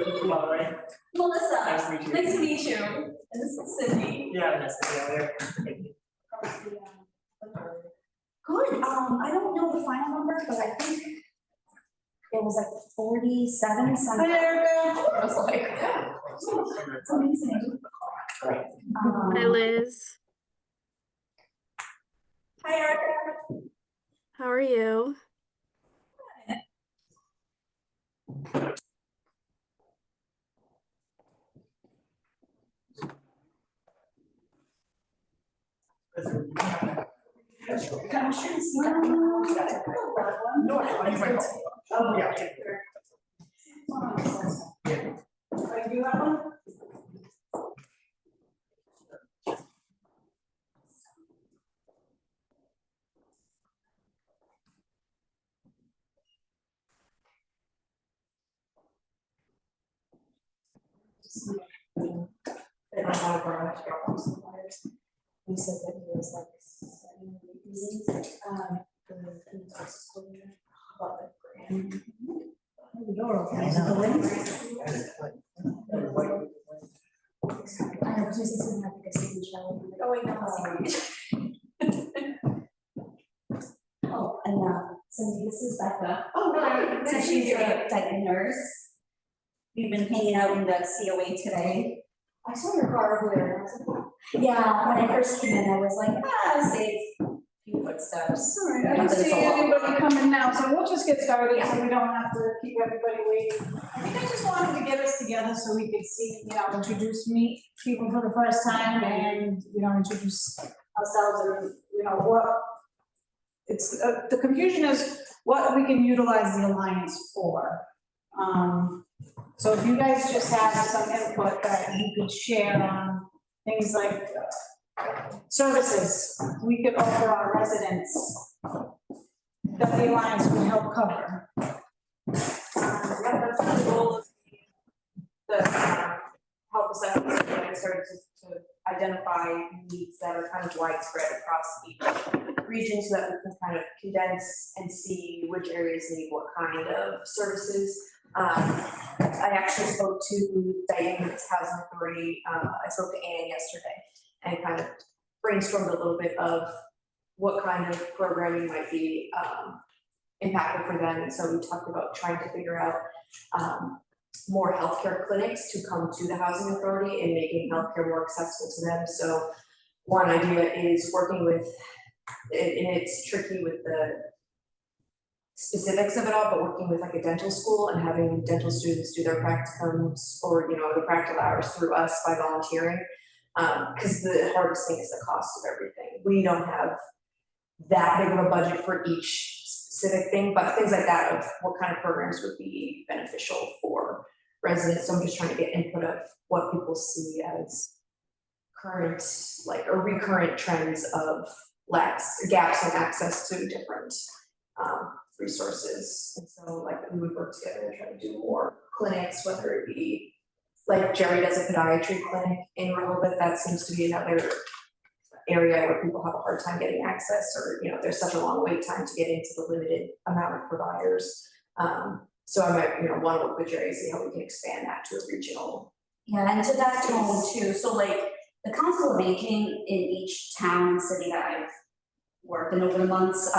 All right. Melissa, Nice to meet you. nice to meet you. And this is Cindy. Yeah, nice to meet you. Thank you. Good, I don't know the final number, but I think it was like 47 something. I was like, yeah, it's amazing. Hi, Liz. Hi, Erica. How are you? No, I think my Oh, yeah. Do you have one? We said that he was like studying meetings, for the school year, about the grant. I was just saying that because he was showing. Oh, wait, no. Oh, and Cindy, this is Becca. Oh, really? So she's a Dighton nurse. We've been hanging out in the COA today. I saw your car earlier, and I was like, yeah, when I first came in, I was like, Safe few footsteps. All right, I Not don't that it's see a long anybody one. coming now, so we'll just get started, so we don't have to keep everybody waiting. I think I just wanted to get us together so we could see, meet people for the first time and, introduce ourselves and, what. It's, the confusion is what we can utilize the Alliance for. So if you guys just have some input that you could share on things like services we could offer our residents that the Alliance would help cover. Yeah, that's the goal of the health assessment that I started to identify needs that are kind of widespread across each region so that we can kind of condense and see which areas need what kind of services. I actually spoke to Dighton Housing Authority. I spoke to Anne yesterday and kind of brainstormed a little bit of what kind of programming might be impactful for them. And so we talked about trying to figure out more healthcare clinics to come to the housing authority and making healthcare more accessible to them. So one idea is working with, and it's tricky with the specifics of it all, but working with like a dental school and having dental students do their practicums or, the practical hours through us by volunteering. Because the hardest thing is the cost of everything. We don't have that big of a budget for each specific thing, but things like that of what kind of programs would be beneficial for residents. So I'm just trying to get input of what people see as current, or recurrent trends of gaps in access to different resources. And so we would work together and try to do more clinics, whether it be like Jerry does a podiatry clinic in Rehoboth. That seems to be another area where people have a hard time getting access, or there's such a long wait time to get into the limited amount of providers. So I might want to work with Jerry, see how we can expand that to a regional. Yeah, and to that tone too, so the Council of Aging in each town and city that I've worked in over the months,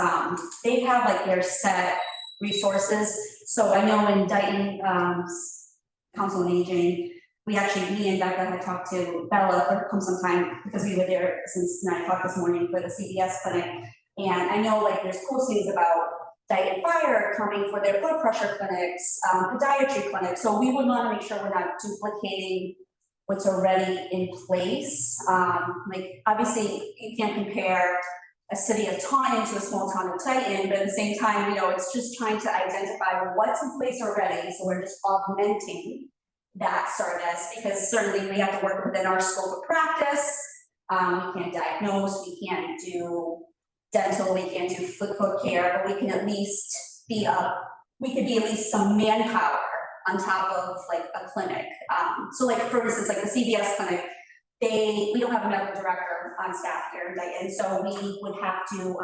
they have their set resources. So I know in Dighton, Council of Aging, me and Becca had talked to Bella for come sometime because we were there since 9 o'clock this morning for the CVS clinic. And I know there's postings about Dighton Fire coming for their blood pressure clinics, podiatry clinics. So we would want to make sure we're not duplicating what's already in place. Obviously you can't compare a city of Taunton to a small town of Dighton, but at the same time, it's just trying to identify what's in place already. So we're just augmenting that service, because certainly we have to work within our scope of practice. We can't diagnose, we can't do dental, we can't do foot care, but we can at least be at least some manpower on top of a clinic. So for instance, the CVS clinic, we don't have a medical director on staff here in Dighton, so we would have to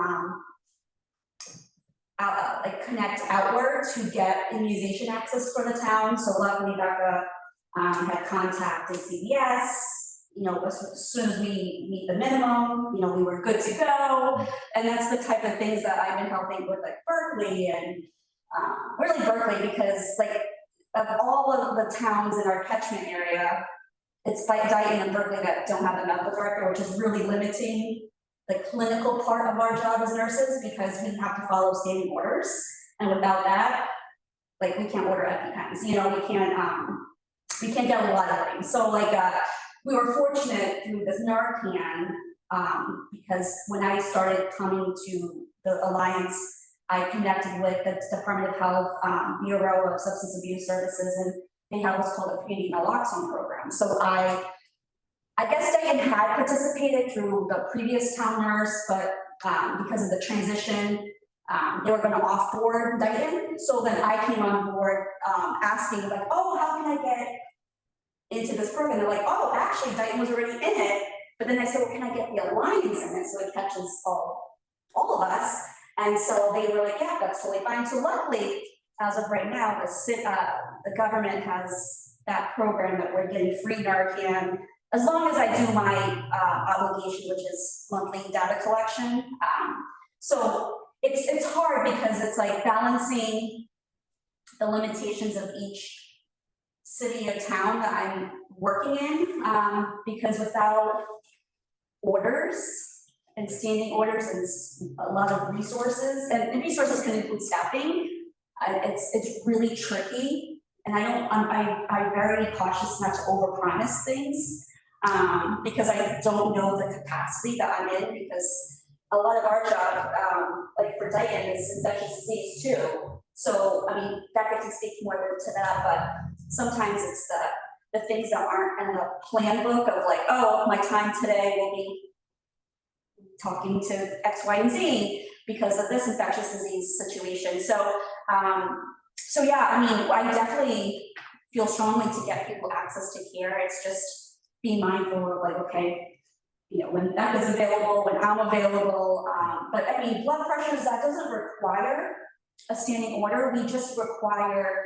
like connect outward to get immunization access for the town. So luckily Becca had contacted CVS, you know, as soon as we meet the minimum, you know, we were good to go. And that's the type of things that I've been helping with, like Berkeley and really Berkeley, because like of all of the towns in our catchment area, it's by Dighton and Berkeley that don't have a medical director, which is really limiting the clinical part of our job as nurses, because we have to follow standing orders. And without that, like we can't order EpiPens, you know, we can't get a lot of things. So like, we were fortunate through this Narcan, because when I started coming to the Alliance, I connected with the Department of Health, Bureau of Substance Abuse Services, and they have what's called a community naloxone program. So I guess Dighton had participated through the previous town nurse, but because of the transition, they were gonna off-board Dighton. So then I came on board asking like, oh, how can I get into this program? They're like, oh, actually Dighton was already in it. But then I said, well, can I get the Alliance in it so it catches all of us? And so they were like, yeah, that's totally fine. So luckily, as of right now, the government has that program that we're getting free Narcan, as long as I do my obligation, which is monthly data collection. So it's hard because it's like balancing the limitations of each city or town that I'm working in, because without orders and standing orders and a lot of resources, and resources can include staffing, it's really tricky. And I'm very cautious not to overpromise things, because I don't know the capacity that I'm in, because a lot of our job, like for Dighton, is infectious disease too. So, I mean, Becca can speak more to that, but sometimes it's the things that aren't in the plan book of like, oh, my time today will be talking to X, Y, and Z because of this infectious disease situation. So, so yeah, I mean, I definitely feel strongly to get people access to care. It's just being mindful of like, okay, you know, when Becca's available, when I'm available. But I mean, blood pressures, that doesn't require a standing order. We just require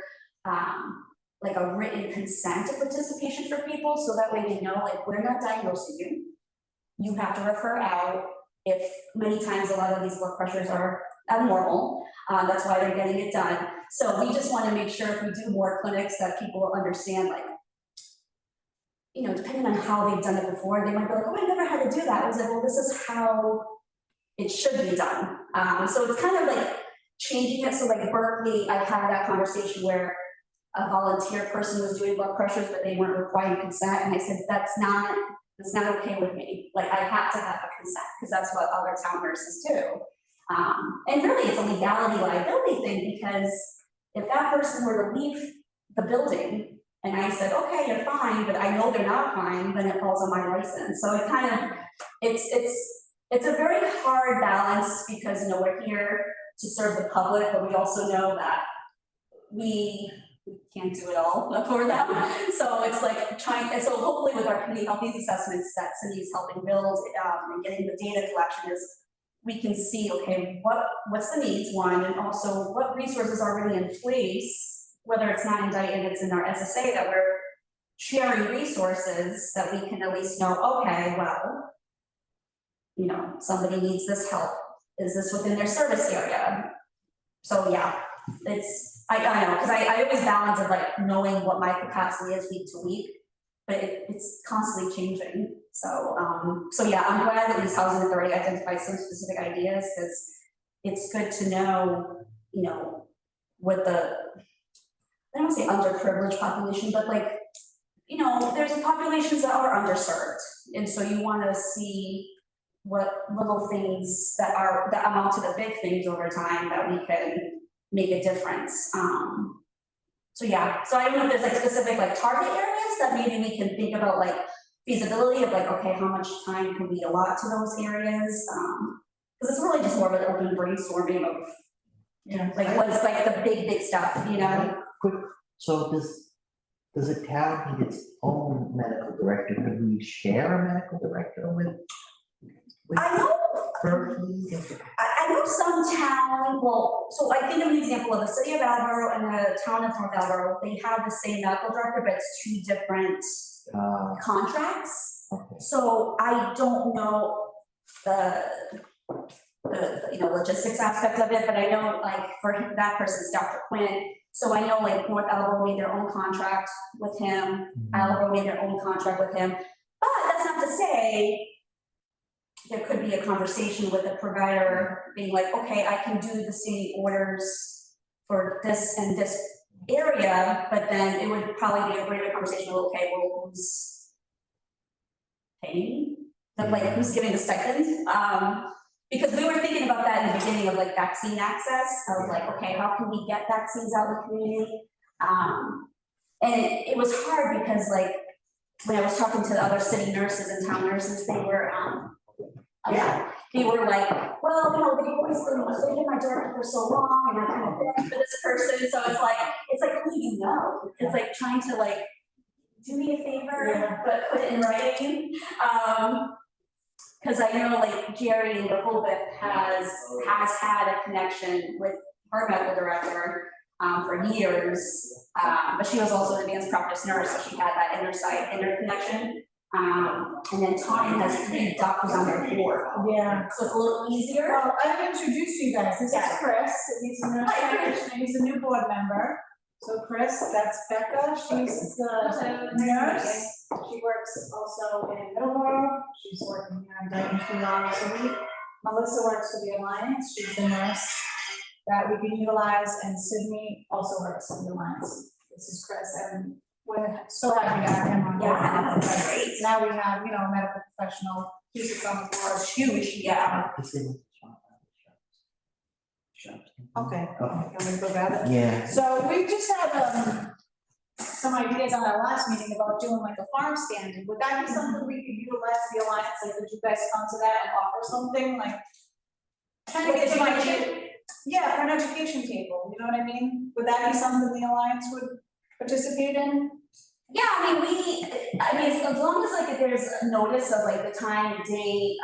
like a written consent of participation for people, so that way they know, like, we're not diagnosing you. You have to refer out. If many times a lot of these blood pressures are abnormal, that's why they're getting it done. So we just want to make sure if we do more clinics that people will understand, like, you know, depending on how they've done it before, they might be like, oh, I never had to do that. I was like, well, this is how it should be done. So it's kind of like changing it. So like Berkeley, I've had that conversation where a volunteer person was doing blood pressures, but they weren't requiring consent. And I said, that's not okay with me. Like, I have to have a consent, because that's what other town nurses do. And really it's a legality liability thing, because if that person were to leave the building and I said, okay, you're fine, but I know they're not fine, then it falls on my license. So it kind of, it's a very hard balance, because, you know, we're here to serve the public, but we also know that we can't do it all for them. So it's like trying, and so hopefully with our community health needs assessments that Cindy's helping build, and getting the data collection, is we can see, okay, what's the needs, one, and also what resources are already in place, whether it's not in Dighton, it's in our SSA, that we're sharing resources that we can at least know, okay, well, you know, somebody needs this help. Is this within their service area? So yeah, I know, because I always balance of like knowing what my capacity is week to week, but it's constantly changing. So, so yeah, I'm glad that these housing authority identified some specific ideas, because it's good to know, you know, what the, I don't want to say underprivileged population, but like, you know, there's populations that are underserved. And so you want to see what little things that amount to the big things over time that we can make a difference. So yeah, so I don't know if there's like specific like target areas that maybe we can think about, like feasibility of like, okay, how much time can we allot to those areas? Because it's really just more of an open brainstorming of, like what's like the big stuff, you know? Quick, so does a town need its own medical director? Could we share a medical director with I know, Berkeley, I know some town, well, so I think of an example of the city of Attleboro and the town of North Attleboro, they have the same medical director, but it's two different contracts. okay. So I don't know the logistics aspect of it, but I know like for that person's Dr. Quinn. So I know like North Attleboro made their own contract with him, Attleboro made their own contract with him. But that's not to say there could be a conversation with a provider being like, okay, I can do the same orders for this and this area, but then it would probably be a greater conversation, okay, well, who's paying? Like who's giving the stipend? Because we were thinking about that in the beginning of like vaccine access. I was like, okay, how can we get vaccines out in the community? And it was hard because like when I was talking to the other city nurses and town nurses, they were they were like, well, they've been my director for so long and I've kind of been for this person. So it's like who do you know? It's like trying to like do me a favor, but put it in writing. Because I know like Jerry in Rehoboth has had a connection with her medical director for years, but she was also an advanced practice nurse, so she had that inner connection. And then Taunton has 3 doctors on their board. Yeah. So it's a little easier. Well, I've introduced you guys. This is Yeah. Chris. He's a nurse practitioner. He's a new board member. So Chris, that's Becca. She's the nurse. She works also in Middleborough. She's working here in Dighton 2 hours a week. Melissa works for the Alliance. She's the nurse that we can utilize, and Sydney also works for the Alliance. This is Chris, and we're so happy to have him on board. Yeah, that's great. Now we have, a medical professional who sits on the board. It's huge, yeah. Is it shops? Okay. Oh, Can we go grab it? yeah. So we just had some ideas on our last meeting about doing like a farm stand. Would that be something we could utilize the Alliance? Like, would you guys come to that and offer something like? Kind of get some idea. Yeah, for an education table, you know what I mean? Would that be something the Alliance would participate in? Yeah, I mean, as long as like if there's a notice of like the time, date,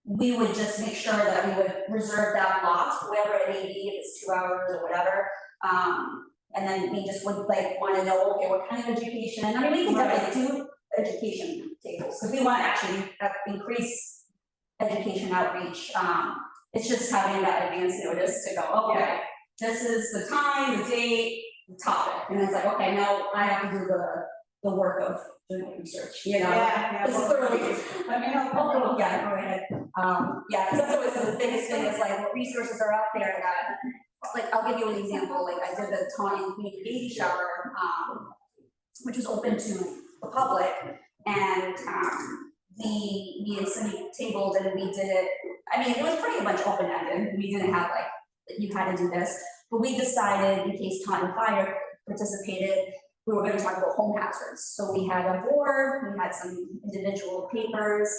we would just make sure that we would reserve that lot, whatever it may be, if it's 2 hours or whatever. And then we just would like want to know, okay, what kind of education? I mean, we can definitely do education tables because we want to actually increase education outreach. It's just having that advance notice to go, okay, this is the time, the date, the topic, and it's like, okay, now I have to do the work of doing the research, Yeah. It's thoroughly, go ahead. Yeah, because that's always the biggest thing is like what resources are out there that, like, I'll give you an example, like I did the Taunton Community Baby Shower, which was open to the public, and me and Cindy tabled and we did it, I mean, it was pretty much open-ended, we didn't have like, you had to do this, but we decided in case Taunton Fire participated, we were going to talk about home hazards. So we had a board, we had some individual papers,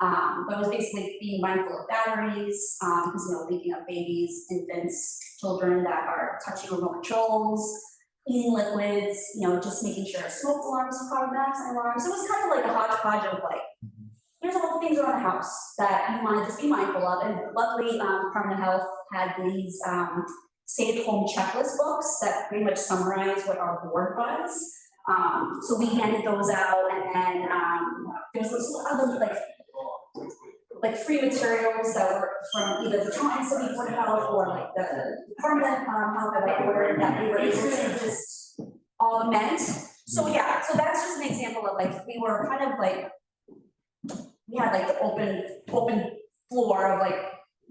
but it was basically being mindful of batteries, because leaking of babies, infants, children that are touching remote controls, cleaning liquids, just making sure smoke alarms, automatic alarms. It was kind of like a hodgepodge of like, here's all the things around the house that you want to just be mindful of. And luckily, Department of Health had these safe home checklist books that pretty much summarize what our board was. So we handed those out, and then there's this other like free materials that were from either the Taunton City Board of Health or like the Department of Health that I ordered that we were able to just augment. So yeah, so that's just an example of like we were kind of like we had like the open floor of like,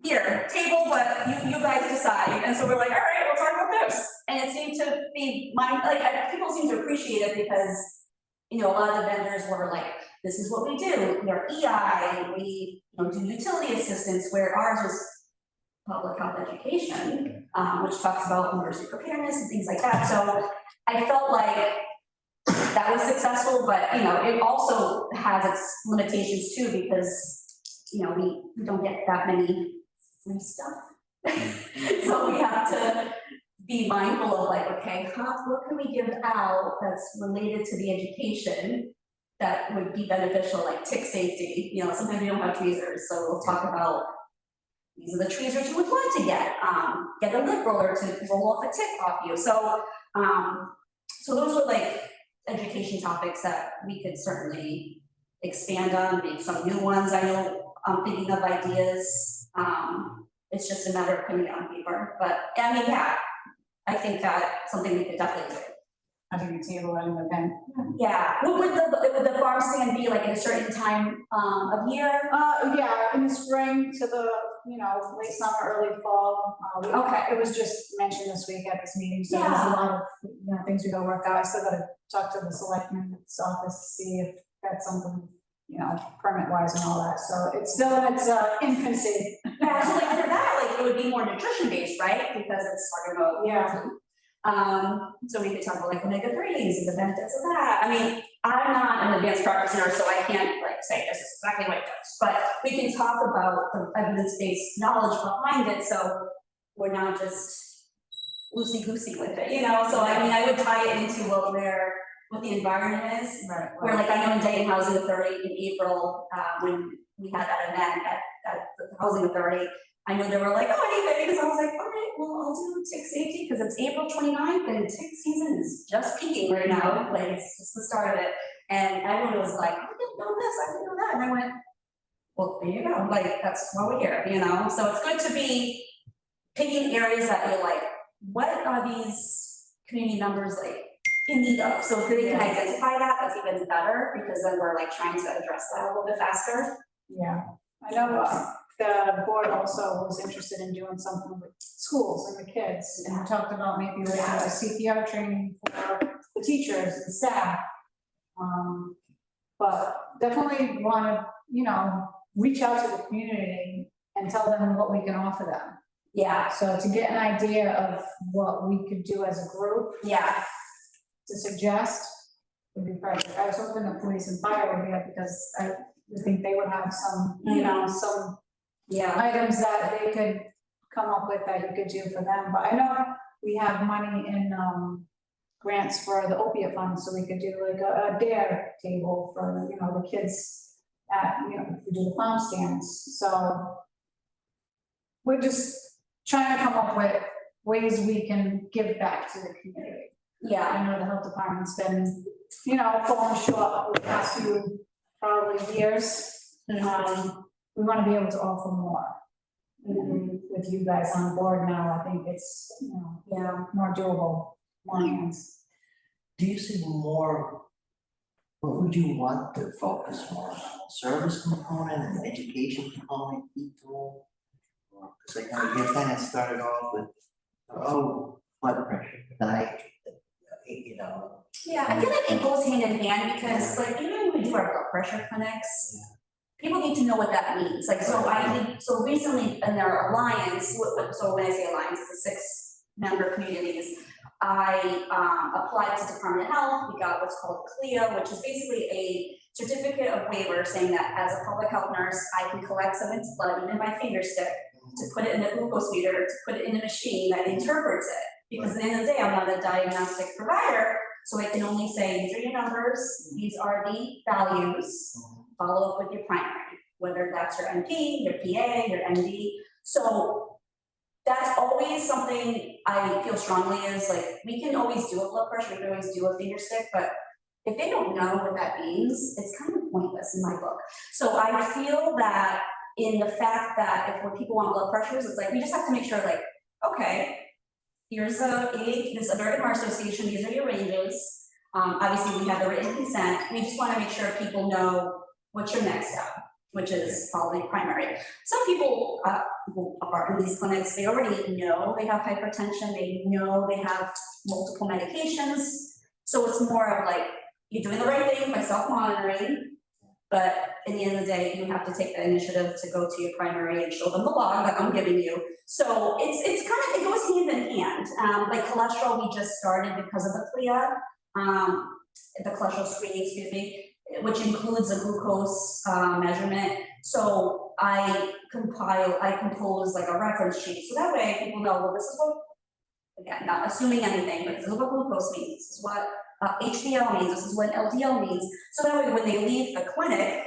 here, table, but you guys decide. And so we're like, all right, we'll talk about this. And it seemed to be people seem to appreciate it because, a lot of the vendors were like, this is what we do. We're EI, we do utility assistance, where ours was public health education, which talks about emergency preparedness and things like that. So I felt like that was successful, but it also has its limitations too, because we don't get that many free stuff. So we have to be mindful of like, okay, what can we give out that's related to the education that would be beneficial, like tick safety, you know, sometimes we don't have tweezers, so we'll talk about these are the tweezers you would want to get a lip roller to roll off a tick off you. So, so those are like education topics that we could certainly expand on, maybe some new ones. I know I'm thinking of ideas. It's just a matter of putting it on paper, but I mean, yeah, I think that's something we could definitely do. Having a table at an event. Yeah, would the farm stand be like at a certain time of year? Yeah, in the spring to the, you know, late summer, early fall. Okay. It was just mentioned this week at this meeting, so there's a Yeah. lot of, you know, things we gotta work out. I still gotta talk to the selectman's office to see if that's something, you know, permit wise and all that, so it's still in its infancy. Yeah, so like for that, like it would be more nutrition based, right? Because it's talking about. Yeah. So we could talk about like omega-3s and the benefits of that. I mean, I'm not an advanced practitioner, so I can't like say this is exactly what it does, but we can talk about the evidence-based knowledge behind it, so we're not just loosey-goosey with it, you know? So I mean, I would tie it into what the environment is. Right. Where like I know in Dighton Housing Authority in April, when we had that event at the Housing Authority, I know they were like, oh, anything, because I was like, all right, well, I'll do tick safety, because it's April 29th and tick season is just peaking right now, like it's just the start of it. And everyone was like, I didn't know this, I didn't know that, and I went, well, there you go, like, that's why we're here, you know? So it's good to be picking areas that you're like, what are these community members like in need of? So if we can identify that, that's even better, because then we're like trying to address that a little bit faster. Yeah, I know, the board also was interested in doing something with schools and the kids, and we talked about maybe like a CPR training for the teachers and staff. But definitely wanna, you know, reach out to the community and tell them what we can offer them. Yeah, So to get an idea of what we could do as a group yeah, to suggest would be perfect. I was hoping the police and fire would be up, because I would think they would have some, you know, some yeah. items that they could come up with that you could do for them, but I know we have money in, grants for the opiate fund, so we could do like a dare table for, you know, the kids at, you know, we do the farm stands, so we're just trying to come up with ways we can give back to the community. Yeah, I know the health department's been, you know, falling short over the past few probably years. We want to be able to offer more. With you guys on board now, I think it's, you know, yeah. more doable, more hands. Do you see more, what would you want to focus more on? Service component and education component equal? Because I know you kind of started off with, oh, blood pressure, diet, you know. Yeah, I feel like it goes hand in hand, because like even when we do our blood pressure clinics, people need to know what that means. Like, so recently in our alliance, so when I say alliance, it's a 6-member communities. I applied to Department of Health. We got what's called CLIA, which is basically a certificate of waiver saying that as a public health nurse, I can collect someone's blood, even my finger stick, to put it in a glucose meter, to put it in a machine that interprets it. Because at the end of the day, I'm not a diagnostic provider, so I can only say, these are your numbers, these are the values, follow up with your primary, whether that's your NP, your PA, your MD. So that's always something I feel strongly is like, we can always do a blood pressure, we can always do a finger stick, but if they don't know what that means, it's kind of pointless in my book. So I feel that in the fact that if when people want blood pressures, it's like, we just have to make sure like, okay, here's this American Heart Association, these are your ranges. Obviously we have the written consent. We just want to make sure people know what's your next step, which is probably primary. Some people who are in these clinics, they already know they have hypertension, they know they have multiple medications. So it's more of like, you're doing the right thing by self-monitoring, but at the end of the day, you have to take the initiative to go to your primary and show them the log that I'm giving you. So it's kind of, it goes hand in hand. Like cholesterol, we just started because of the CLIA, the cholesterol screening, excuse me, which includes a glucose measurement. So I compose like a reference sheet. So that way people know, well, this is what, again, not assuming anything, but this is what glucose means. This is what HDL means, this is what LDL means. So that way, when they leave the clinic,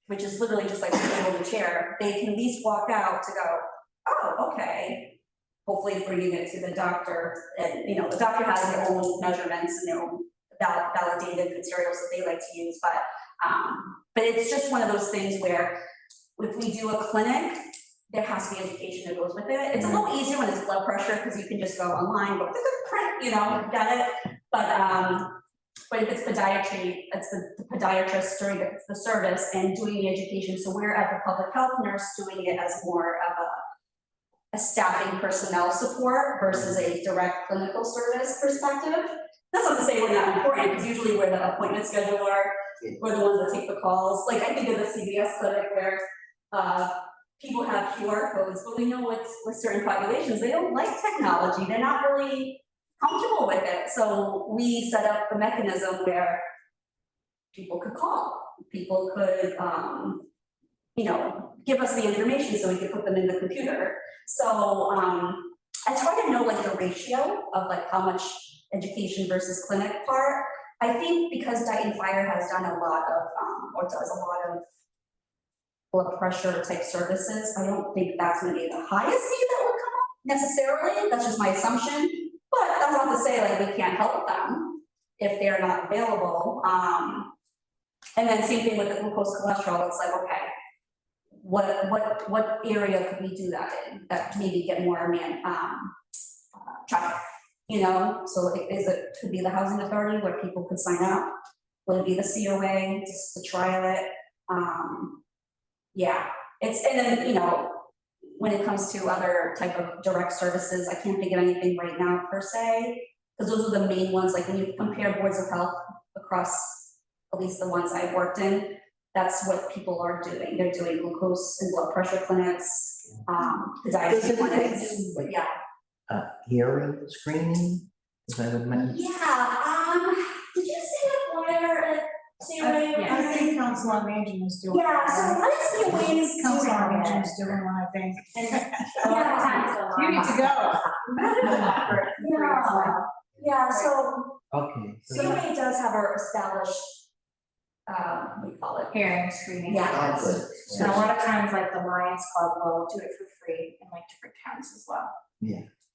which is literally just like sitting in the chair, they can at least walk out to go, oh, okay. Hopefully bringing it to the doctor, and you know, the doctor has their own measurements and their own validated materials that they like to use, but it's just one of those things where if we do a clinic, there has to be education that goes with it. It's a little easier when it's blood pressure because you can just go online, go print, you know, got it. But if it's podiatry, it's the podiatrist during the service and doing the education. So we're at the public health nurse doing it as more of a staffing personnel support versus a direct clinical service perspective. That's not to say we're not important, because usually we're the appointment scheduler, we're the ones that take the calls. Like I think of the CVS clinic where people have QR codes, but we know with certain populations, they don't like technology. They're not really comfortable with it. So we set up a mechanism where people could call, people could, you know, give us the information so we could put them in the computer. So I try to know like the ratio of like how much education versus clinic part. I think because Dighton Fire has done a lot of, or does a lot of blood pressure type services, I don't think that's gonna be the highest need that would come up necessarily. That's just my assumption. But that's not to say like we can't help them if they're not available. And then same thing with the glucose cholesterol. It's like, okay, what area could we do that in that maybe get more traffic, you know? So it could be the housing authority where people could sign up, would it be the COA just to trial it? Yeah, and then, you know, when it comes to other type of direct services, I can't think of anything right now per se, because those are the main ones. Like when you compare boards of health across at least the ones I've worked in, that's what people are doing. They're doing glucose and blood pressure clinics, podiatry clinics, Like, yeah. hearing screening, is that what meant? Yeah, did you say that where COA? I think Council on Aging is doing. Yeah, so what is COA's Council on doing? Aging is doing one, I think. A lot of times the You need to go. Yeah, so Okay. so COA does have our established, what do you call it? hearing screening. Yeah. Oh, good. And a lot of times like the Lions Club will do it for free in like different towns as well.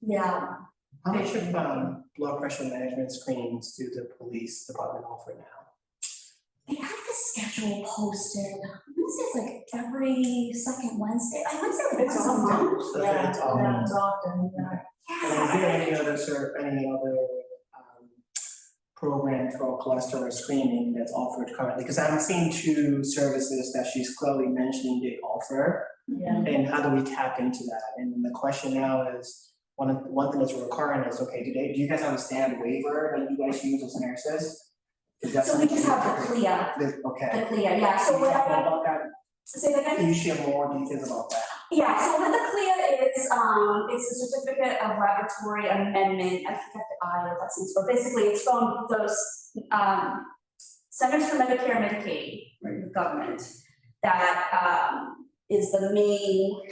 Yeah, How How much much of blood pressure management screenings do the police department offer now? they have the schedule posted. I'm gonna say it's like every second Wednesday. I would say It's once a often. month. So that's all. Yeah, it's often, yeah. And is there any other program for cholesterol screening that's offered currently? Because I'm seeing two services that she's clearly mentioning they offer. Yeah. And how do we tap into that? And the question now is, one thing that's recurring is, okay, do you guys have a standard waiver that you guys use as nurses? Is that So we just something- have the CLIA, Okay. the CLIA, yeah, so Can you what talk more I, about that? say that again? Can you share more details about that? Yeah, so what the CLIA is, it's a certificate of laboratory amendment, I forget the I what that stands for, basically it's from those, Centers for Medicare and Medicaid, right, the government, that, is the main,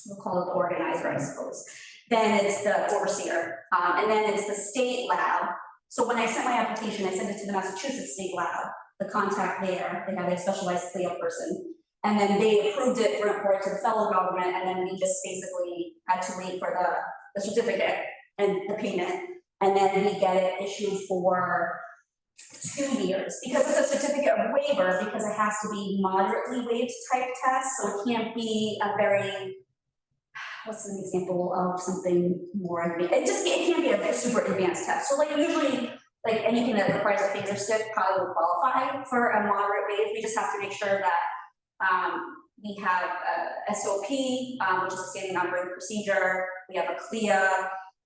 we'll call it the organizer, I suppose. Then it's the overseer, and then it's the state lab. So when I sent my application, I sent it to the Massachusetts State Lab, the contact there, they have a specialized CLIA person. And then they approved it for report to the federal government, and then we just basically had to wait for the certificate and the payment. And then we get it issued for 2 years, because it's a certificate of waiver, because it has to be moderately waived type test, so it can't be a very, what's an example of something more advanced? It can't be a super advanced test. So like usually, like anything that requires a phaser stick probably will qualify for a moderate waive. We just have to make sure that we have a SOP, which is a standing operating procedure. We have a CLIA,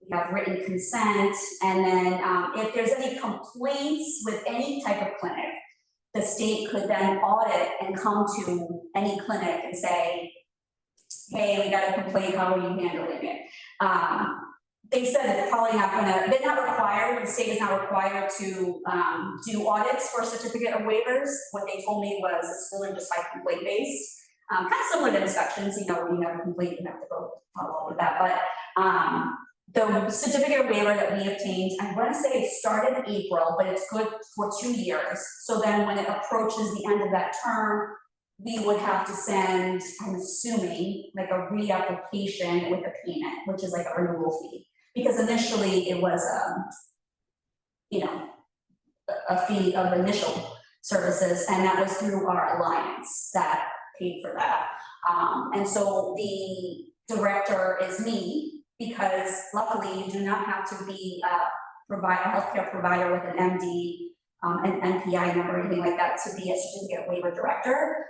we have written consent, and then if there's any complaints with any type of clinic, the state could then audit and come to any clinic and say, hey, we got a complaint, how are you handling it? They said they're probably not gonna, they're not required, the state is not required to do audits for certificate of waivers. What they told me was it's really just like complaint based. Kind of similar to inspections, you know, when you have a complaint, you have to go follow up with that. the certificate of waiver that we obtained, I wanna say it started in April, but it's good for 2 years. So then when it approaches the end of that term, we would have to send, I'm assuming, like a reapplication with a payment, which is like a renewal fee. Because initially it was, a fee of initial services, and that was through our alliance that paid for that. And so the director is me, because luckily you do not have to be a healthcare provider with an MD, an NPI number, or anything like that to be a certificate waiver director.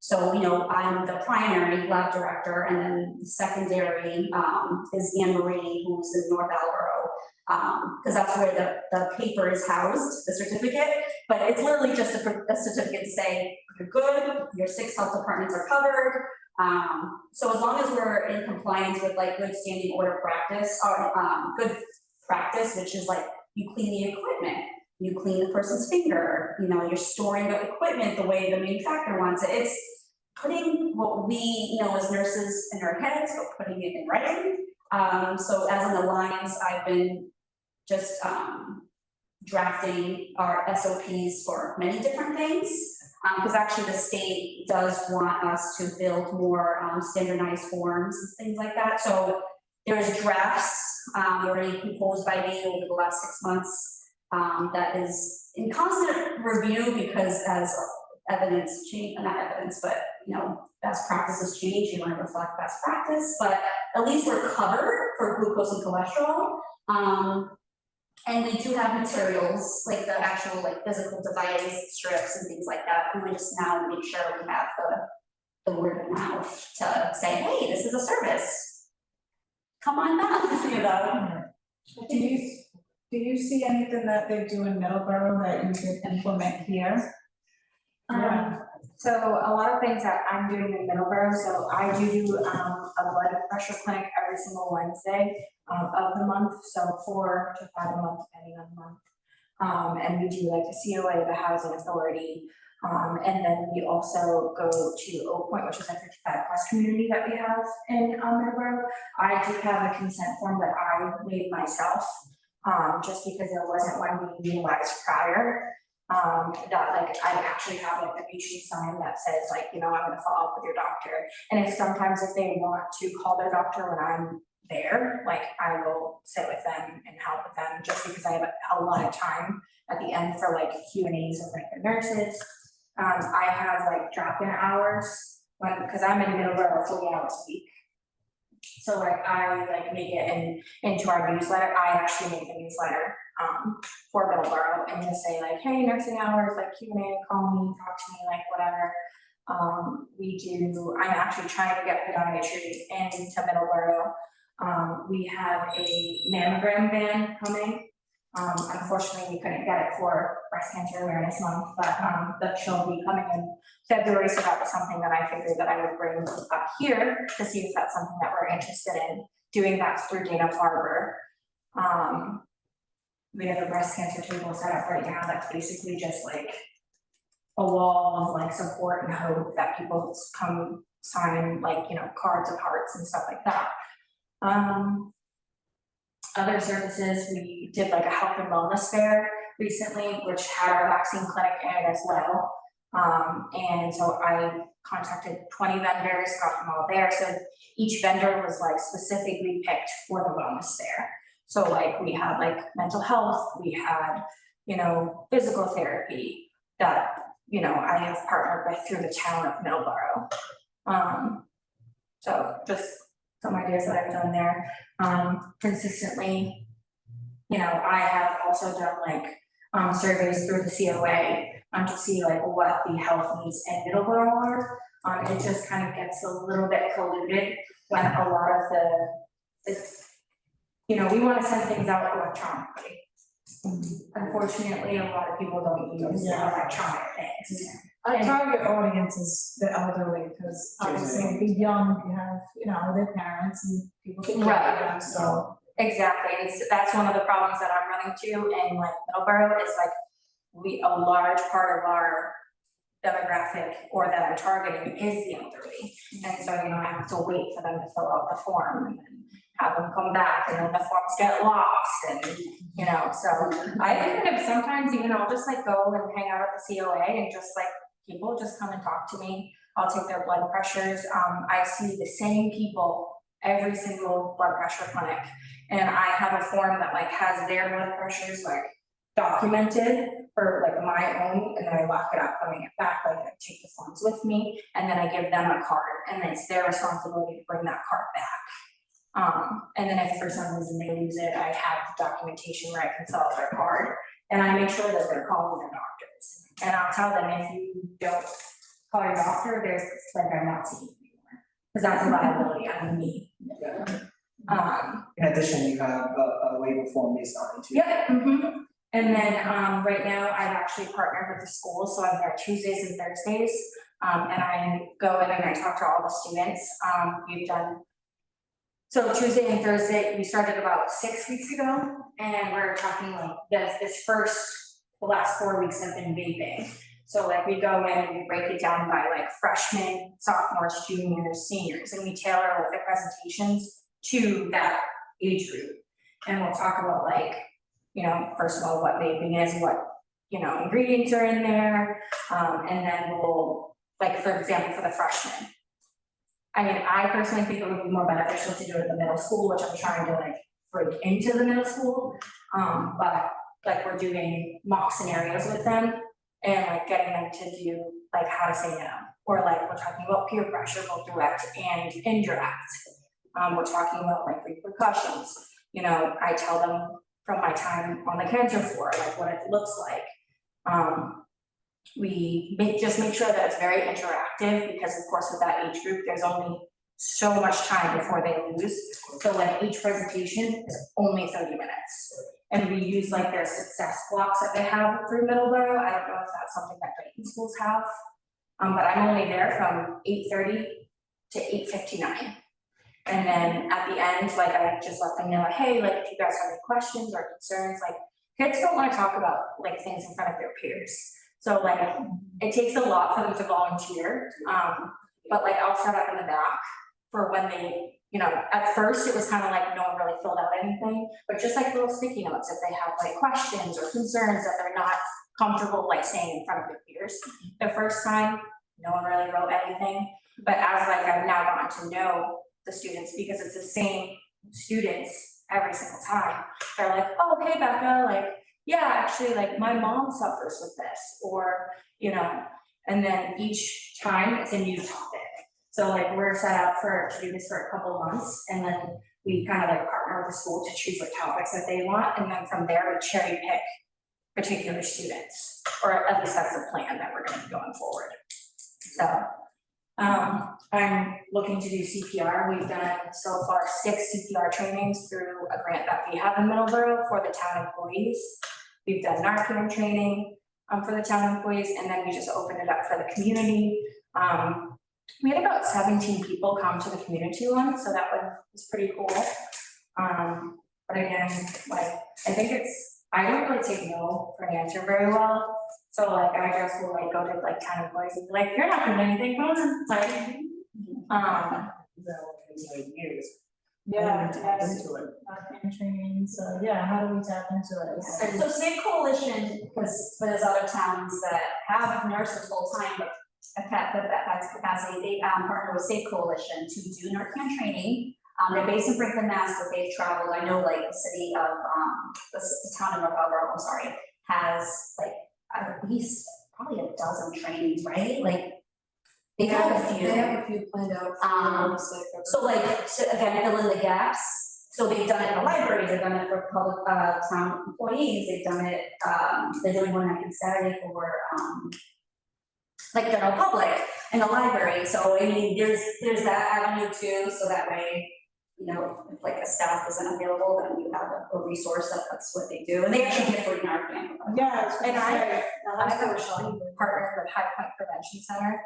So, I'm the primary lab director, and then the secondary is Anne Marie, who's in North Attleboro, because that's where the paper is housed, the certificate. But it's literally just a certificate to say you're good, your 6 health departments are covered. So as long as we're in compliance with like good standing order practice, or good practice, which is like you clean the equipment, you clean the person's finger, you're storing the equipment the way the manufacturer wants it. It's putting what we as nurses in our heads, but putting it in writing. So as an alliance, I've been just drafting our SOPs for many different things. Because actually the state does want us to build more standardized forms and things like that. So there's drafts already composed by me over the last 6 months that is in constant review, because as evidence change, not evidence, but best practices change, you want to reflect best practice, but at least we're covered for glucose and cholesterol. And we do have materials, like the actual physical device, strips and things like that. And we just now make sure we have the word of mouth to say, hey, this is a service. Come on down, Do you see anything that they do in Middleborough that you could implement here? So a lot of things that I'm doing in Middleborough, so I do a blood pressure clinic every single Wednesday of the month, so 4 to 5 a month, depending on the month. And we do like the COA, the Housing Authority, and then we also go to Oak Point, which is a 55+ community that we have in Middleborough. I do have a consent form that I made myself, just because there wasn't one being utilized prior. That I actually have a mutual sign that says I'm gonna follow up with your doctor. And if they want to call their doctor when I'm there, I will sit with them and help with them, just because I have a lot of time at the end for Q&As with the nurses. I have drop-in hours because I'm in Middleborough 40 hours a week. So I make it into our newsletter. I actually make a newsletter for Middleborough and just say hey, nursing hours, Q&A, call me, talk to me, whatever. I'm actually trying to get podiatry into Middleborough. We have a mammogram van coming. Unfortunately, we couldn't get it for Breast Cancer Awareness Month, but that shall be coming in February, so that was something that I figured that I would bring up here to see if that's something that we're interested in doing. That's through Dana-Farber. We have a breast cancer table set up right now that's basically just a wall of support and hope that people come sign cards of hearts and stuff like that. Other services, we did a health and wellness fair recently, which had our vaccine clinic in it as well. And so I contacted 20 vendors, got them all there. So each vendor was specifically picked for the wellness fair. So we had mental health, we had, physical therapy that, I have partnered with through the town of Middleborough. So just some ideas that I've done there. Consistently, I have also done surveys through the COA to see what the health needs in Middleborough are. It just kind of gets a little bit polluted when a lot of we want to send things out electronically. Unfortunately, a lot of people don't use electronic things. Our target audience is the elderly, because obviously the young, you have, their parents and people can get them, so. Exactly, that's one of the problems that I'm running to in Middleborough is a large part of our demographic or that I'm targeting is the elderly. And so, I have to wait for them to fill out the form and then have them come back and then the forms get lost and, you know, so I kind of sometimes even I'll just like go and hang out at the COA and just like, people just come and talk to me. I'll take their blood pressures. I see the same people every single blood pressure clinic. And I have a form that like has their blood pressures like documented for like my own, and then I lock it up when I get back, like I take the forms with me, and then I give them a card, and it's their responsibility to bring that card back. And then if for some reason they lose it, I have the documentation where I can fill out their card, and I make sure that they're calling their doctors. And I'll tell them if you don't call your doctor, there's like I'm not seeing you anymore, because that's a liability on me. In addition, you have a waiver form based on it too. Yep, and then, right now, I've actually partnered with the school, so I'm there Tuesdays and Thursdays. And I go in and I talk to all the students, we've done. So Tuesday and Thursday, we started about 6 weeks ago, and we're talking like the last 4 weeks have been vaping. So like we go in and we break it down by like freshmen, sophomores, juniors, seniors, and we tailor like the presentations to that age group. And we'll talk about like, you know, first of all, what vaping is, what, you know, ingredients are in there. And then we'll, like, for example, for the freshmen. I mean, I personally think it would be more beneficial to do it in the middle school, which I'm trying to like break into the middle school. But like we're doing mock scenarios with them and like getting them to do like how to say no. Or like we're talking about peer pressure, both direct and indirect. We're talking about like repercussions. You know, I tell them from my time on the cancer floor, like what it looks like. We just make sure that it's very interactive because of course with that age group, there's only so much time before they lose. So like each presentation is only 30 minutes. And we use like their success blocks that they have through Middleborough. I don't know if that's something that Dighton schools have. But I'm only there from 8:30 to 8:59. And then at the end, like I just let them know, hey, like if you guys have any questions or concerns, like kids don't want to talk about like things in front of their peers. So like it takes a lot for them to volunteer. But like I'll set up in the back for when they, you know, at first it was kind of like no one really filled out anything, but just like little sticky notes if they have like questions or concerns that they're not comfortable like saying in front of their peers. The first time, no one really wrote anything, but as like I've now gotten to know the students because it's the same students every single time. They're like, oh, hey Becca, like, yeah, actually like my mom suffers with this, or, you know, and then each time it's a new topic. So like we're set up to do this for a couple months, and then we kind of like partner with the school to choose what topics that they want, and then from there we cherry pick particular students, or at least that's the plan that we're gonna be going forward. So I'm looking to do CPR. We've done so far 6 CPR trainings through a grant that we have in Middleborough for the town employees. We've done Narcan training for the town employees, and then we just opened it up for the community. We had about 17 people come to the community one, so that one was pretty cool. But again, like I think I don't really take no for an answer very well. So like I just will like go to like town employees and be like, you're not doing anything, go on. Like, Years. Yeah, Yes. Into it. and training, so yeah, how do we tap into it? So Safe Coalition, because there's other towns that have nurses full time, but that's capacity, they partner with Safe Coalition to do Narcan training. They're based in Franklin, Mass, but they've traveled. I know like the city of the town of North Borough, I'm sorry, has like at least probably a dozen trainings, right? Like they have a few. They have a few planned out. So like, again, fill in the gaps. So they've done it in the library, they've done it for public town employees, they've done it, they're doing one on Saturday for like general public in the library. So I mean, there's that avenue too, so that way, you know, if like a staff isn't available, then you have a resource that's what they do. And they actually get free Narcan. Yeah, And I've actually actually partnered with High Point Prevention Center,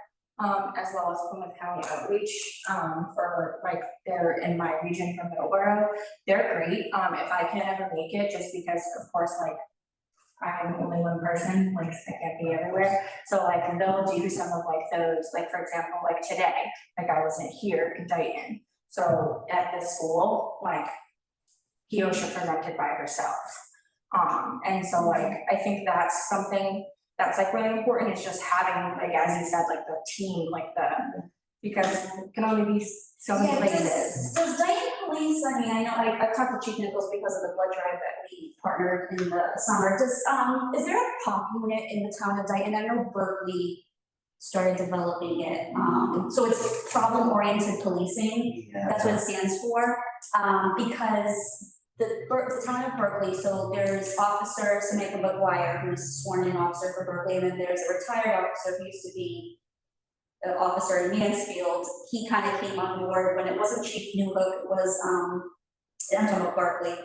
as well as Plymouth County Outreach, for like they're in my region from Middleborough. They're great, if I can ever make it, just because of course, like I'm only one person, like I can't be everywhere. So like they'll do some of like those, like for example, like today, like I wasn't here in Dighton. So at this school, like, he or she presented by herself. And so like, I think that's something that's like really important, is just having, like, as you said, like the team, like because it can only be so many Yeah, places. does Dighton Police, I mean, I know, I talked to Chief Nichols because of the blood drive that we partnered in the summer. Is there a pop unit in the town of Dighton? I know Berkeley started developing it. So it's problem-oriented policing. Yeah. That's what it stands for. Because the town of Berkeley, so there's Officer Samantha McGuire, who's sworn in officer for Berkeley, and then there's a retired officer who used to be an officer in Mansfield. He kind of came on board when it wasn't Chief Newhook, it was, I'm talking about Berkeley,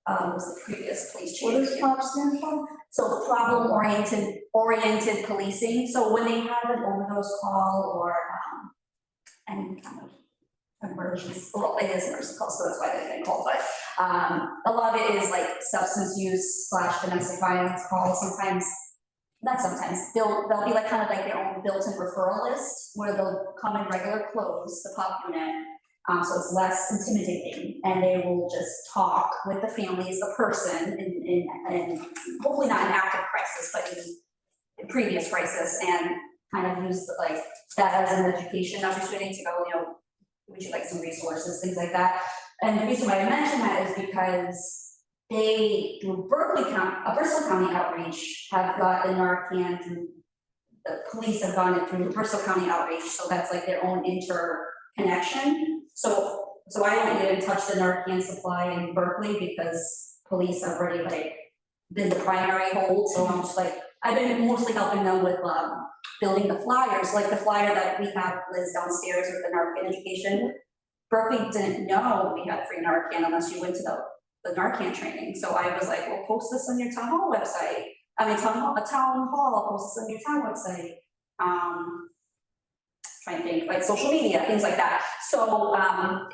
was the previous police chief. What does POP stand for? So problem-oriented policing, so when they have an overdose call or, any kind of emergency, well, it is an emergency call, so that's why they call, but, a lot of it is like substance use / domestic violence calls, not sometimes, they'll be like kind of like their own built-in referral list, where they'll come in regular clothes, the POP unit, so it's less intimidating, and they will just talk with the families, the person, in hopefully not an active crisis, but in previous crisis, and kind of use like that as an education opportunity to go, we should like some resources, things like that. And the reason why I mention that is because they, through Bristol County Outreach, have got the Narcan through, the police have gone it through Bristol County Outreach, so that's like their own interconnection. So I don't even touch the Narcan supply in Berkeley because police have already like been the primary hold, so I'm just like, I've been mostly helping them with building the flyers, like the flyer that we have Liz downstairs with the Narcan education. Berkeley didn't know we had free Narcan unless you went to the Narcan training. So I was like, well, post this on your town hall website. I mean, town hall, post this on your town website. Trying to think, like social media, things like that. So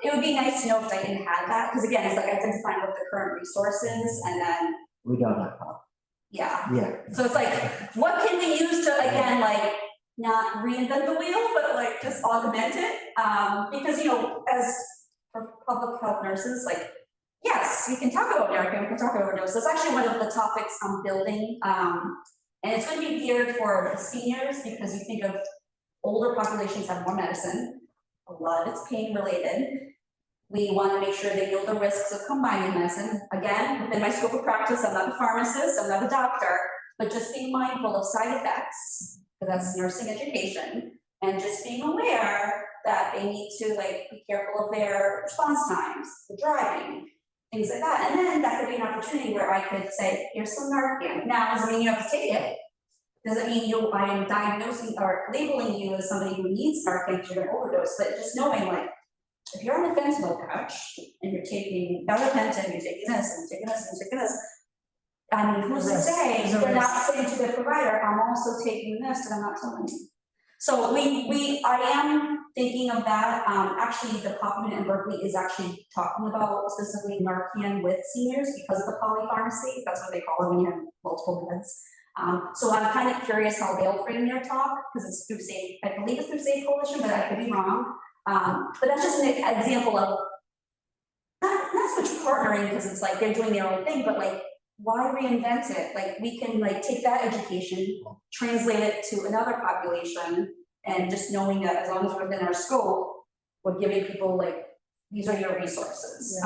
it would be nice to know if Dighton had that, because again, it's like identifying what the current resources, and then, We don't have POP. yeah. Yeah. So it's like, what can we use to, again, like, not reinvent the wheel, but like just augment it? Because, as for public health nurses, like, yes, we can talk about Narcan, we can talk about overdose. That's actually one of the topics I'm building. And it's going to be geared for the seniors, because you think of older populations have more medicine. A lot of it's pain related. We want to make sure they know the risks of combining medicine. Again, within my scope of practice, I'm not a pharmacist, I'm not a doctor, but just being mindful of side effects, because that's nursing education, and just being aware that they need to like be careful of their response times, the driving, things like that. And then that could be an opportunity where I could say, here's some Narcan. Now, doesn't mean you have to take it. Doesn't mean I am diagnosing or labeling you as somebody who needs Narcan because you're going to overdose, but just knowing like, if you're on a fentanyl patch and you're taking gabapentin, you're taking this and taking this and taking this, I mean, who's to say they're not saying to their provider, I'm also taking this and I'm not telling you. So I am thinking of that. Actually, the POP unit in Berkeley is actually talking about specifically Narcan with seniors because of the polypharmacy. That's what they call it when you have multiple meds. So I'm kind of curious how they'll frame their talk, because it's through SAFE, I believe it's through SAFE Coalition, but I could be wrong. But that's just an example of not so much partnering, because it's like they're doing their own thing, but like, why reinvent it? Like, we can like take that education, translate it to another population, and just knowing that as long as we're within our scope, we're giving people like, these are your resources.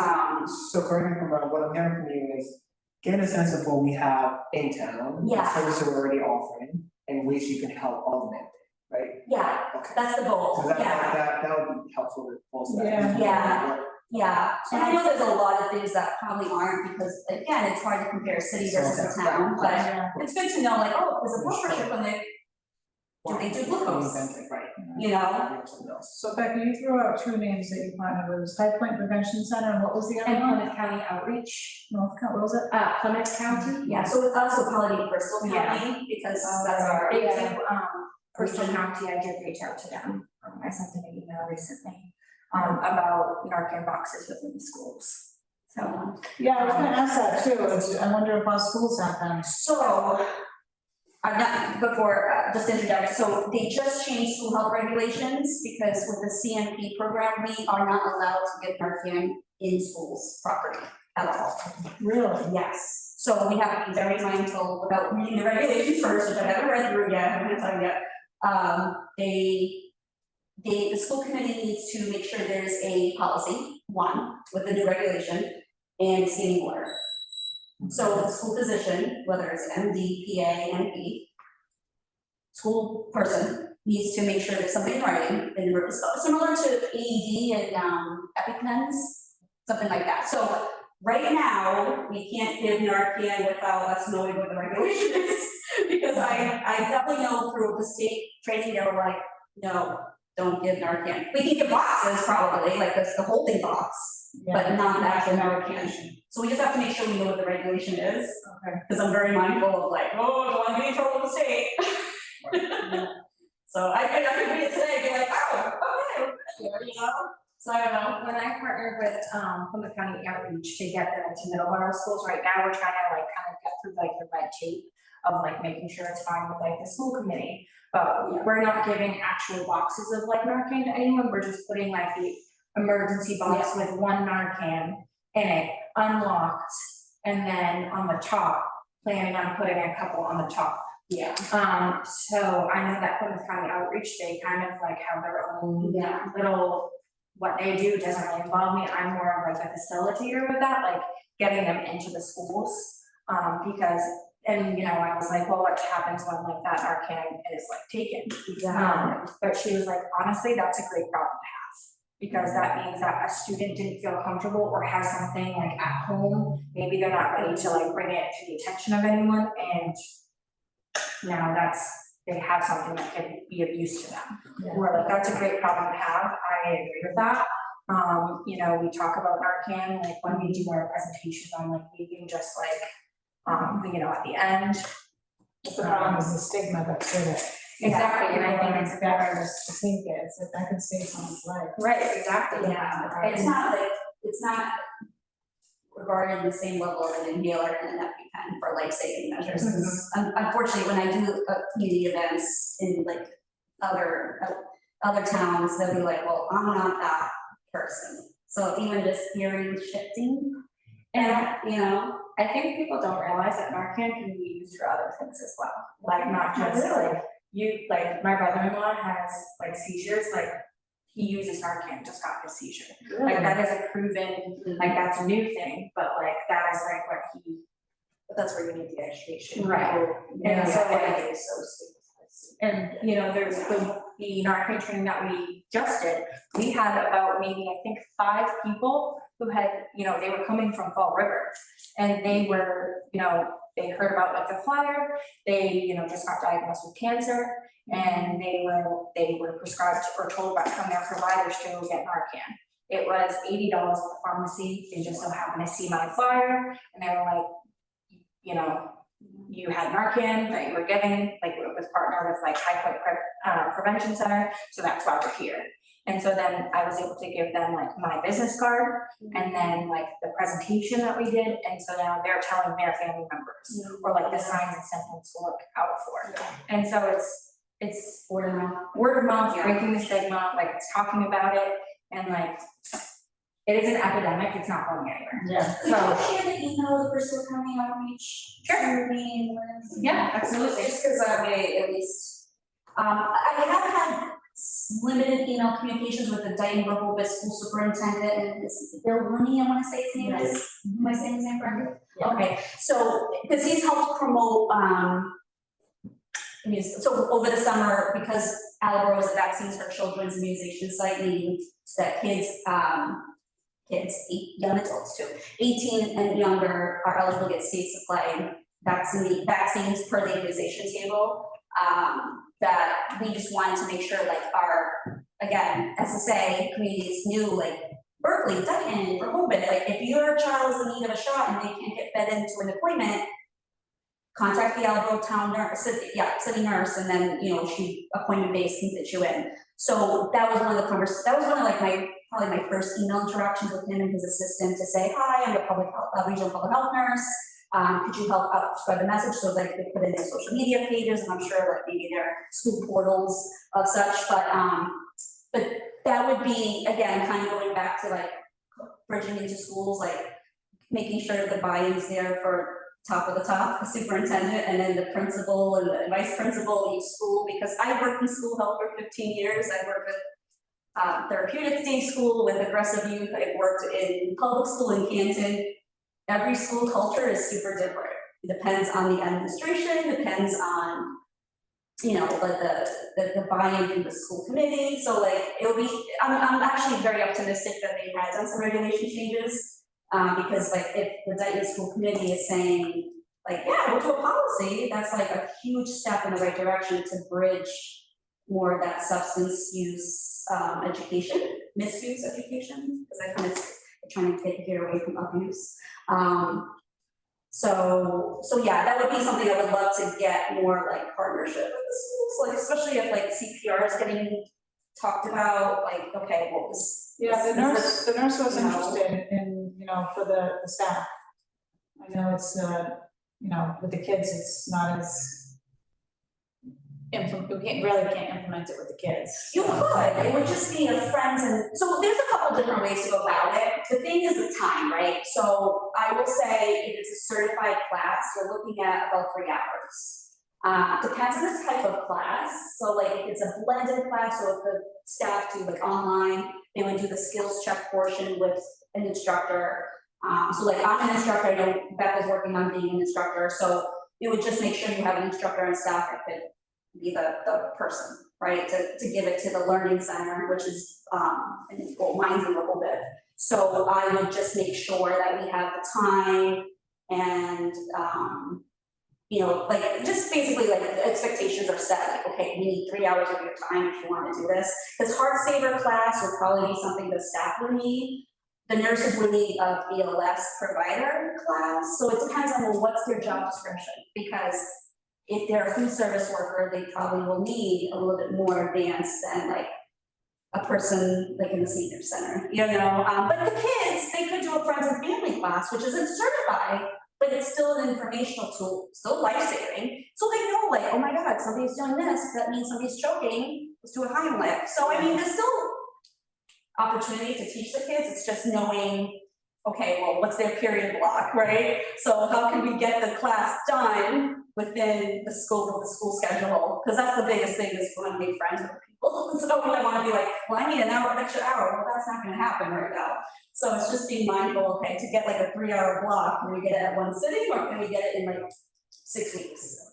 So correct me if I'm wrong, what I'm hearing from you is get a sense of what we have in town, the Yeah. services we're already offering, and ways you can help augment it, right? Yeah, Okay. that's the goal, So yeah. that would be helpful to bolster that. Yeah. Yeah. Yeah, and I know there's a lot of things that probably aren't, because again, it's hard to compare city versus a town, but Yeah. it's good to know, like, oh, there's a blood pressure clinic, do they do glucose? Right. You know? So Becky, you threw out two names that you partnered with, it was High Point Prevention Center, and what was the other And one? Plymouth County Outreach, North County, what was it? Plymouth County. Yeah, so with us, it'll probably be Bristol Yeah. County, because that's our. They do, Bristol County, I did reach out to them, I sent them an email recently, about Narcan boxes within the schools. So, Yeah, I was gonna ask that too, I wonder if our schools have them. So, not before, just introduction, so they just changed school health regulations because with the CNP program, we are not allowed to get Narcan in schools property at all. Really? Yes, so we have to be very mindful without reading the regulations first, which I haven't read through yet, I'm gonna tell you yet. The school committee needs to make sure there's a policy, one, with the new regulation, and standing order. So the school physician, whether it's MD, PA, NP, school person needs to make sure there's something in writing, and similar to AED and EpiPens, something like that. So right now, we can't give Narcan without us knowing what the regulation is, because I definitely know through the state training, they were like, no, don't give Narcan. We can give boxes probably, like the holding box, but not the actual Narcan. So we just have to make sure we know what the regulation is. Okay. Because I'm very mindful of like, oh, don't want to be in trouble with the state. So I could read it today and be like, oh, okay, you know? So I don't know. When I partnered with Plymouth County Outreach to get them into Middleborough schools, right now, we're trying to like kind of get through like the red tape of like making sure it's fine with like the school committee. But we're not giving actual boxes of like Narcan to anyone, we're just putting like the emergency box with one Narcan in it, unlocked, and then on the top, planning on putting a couple on the top. Yeah. So I know that Plymouth County Outreach, they kind of like have their own little, what they do doesn't really involve me, I'm more of like a facilitator with that, like getting them into the schools. Because, and you know, I was like, well, what happens when like that Narcan is like taken? But she was like, honestly, that's a great problem to have. Because that means that a student didn't feel comfortable or has something like at home, maybe they're not ready to like bring it to the attention of anyone, and now they have something that could be of use to them. We're like, that's a great problem to have, I agree with that. You know, we talk about Narcan, like when we do our presentations on like maybe just like, you know, at the end. The problem is the stigma that's with it. Exactly, and I think it's better to think it, so that can save someone's life. right, exactly, Yeah, it's not like, it's not regarded the same level of an inhaler and an EpiPen for life-saving measures. Unfortunately, when I do community events in like other towns, they'll be like, well, I'm not that person. So even just hearing shifting, and you know, I think people don't realize that Narcan can be used for other things as well, like not just like, like my brother-in-law has like seizures, like he uses Narcan to stop his seizure. Like that is a proven, like that's a new thing, but like that is like what he. but that's where you need the education. Right. And so like, it's so stigmatized. and you know, there's the Narcan training that we just did, we had about maybe, I think 5 people who had, you know, they were coming from Fall River. And they were, you know, they heard about like the flyer, they, you know, just got diagnosed with cancer, and they were prescribed or told from their providers to go get Narcan. It was $80 at the pharmacy, they just so happened to see my flyer, and they were like, you know, you had Narcan that you were getting, like it was partnered with like High Point Prevention Center, so that's why we're here. And so then I was able to give them like my business card and then like the presentation that we did. And so now they're telling their family members or like the signs and symptoms to look out for. And so it's Word of mouth. word of mouth, breaking the stigma, like it's talking about it, and like it is an epidemic, it's not going anywhere. Yeah. So share the email of the Bristol County Outreach. Sure. Yeah, absolutely. Just because that way at least, I have had limited email communications with the Dighton school superintendent, and it's Bill Rooney, I want to say his name is, am I saying his name correctly? Yeah. Okay, so, because he's helped promote, so over the summer, because Alabama is a Vaccines for Children's immunization site, meaning that kids, young adults too, 18 and younger are eligible to get state supplied vaccines per the immunization table. That we just wanted to make sure like our, again, SSA communities knew like Berkeley, Dighton, Rehoboth, like if your child is in need of a shot and they can't get fed into an appointment, contact the Alabama town nurse, city nurse, and then, you know, she appointment-based can fit you in. So that was one of the that was one of like probably my first email interactions with him and his assistant to say, hi, I'm a regional public health nurse. Could you help out spread the message? So like they put in their social media pages, and I'm sure like maybe their school portals of such, but that would be, again, kind of going back to like bridging into schools, like making sure the buy-in's there for top of the top, the superintendent, and then the principal and the vice principal in each school, because I worked in school health for 15 years. I worked with therapeutic day school with aggressive youth. I worked in public school in Canton. Every school culture is super different. It depends on the administration, depends on, you know, the buy-in from the school committee. So like, it'll be, I'm actually very optimistic that they had done some regulation changes. Because like if the Dighton School Committee is saying like, yeah, we'll do a policy, that's like a huge step in the right direction to bridge more of that substance use education, misuse education, because I kind of trying to take it away from abuse. So yeah, that would be something I would love to get more like partnership with the schools, like especially if like CPR is getting talked about, like, okay, what was. Yeah, the nurse was you know. interested in, you know, for the staff. I know it's, you know, with the kids, it's not as we really can't implement it with the kids. You could, it would just be a friends, and so there's a couple different ways to go about it. The thing is the time, right? So I will say if it's a certified class, you're looking at about 3 hours. Depends on the type of class. So like if it's a blended class, or if the staff do like online, they would do the skills check portion with an instructor. So like I'm an instructor, I know Beth is working on being an instructor, so it would just make sure you have an instructor and staff that could be the person, right, to give it to the learning center, which is mine's in Rehoboth. So I would just make sure that we have the time and you know, like just basically like the expectations are set, like, okay, we need 3 hours of your time if you want to do this. This heart saver class would probably be something the staff would need. The nurses would need a BLS provider class. So it depends on, well, what's their job description, because if they're a food service worker, they probably will need a little bit more advanced than like a person like in the senior center, you know. But the kids, they could do a friends and family class, which isn't certified, but it's still an informational tool, still life-saving. So they know, like, oh my God, somebody's doing this, that means somebody's choking, let's do a Heimlich. So I mean, there's still opportunity to teach the kids, it's just knowing, okay, well, what's their period block, right? So how can we get the class done within the scope of the school schedule? Because that's the biggest thing, is we want to make friends with people. So we don't want to be like, well, I need an extra hour. Well, that's not going to happen right now. So it's just being mindful, okay, to get like a 3 hour block, can we get it at one sitting, or can we get it in like 6 weeks?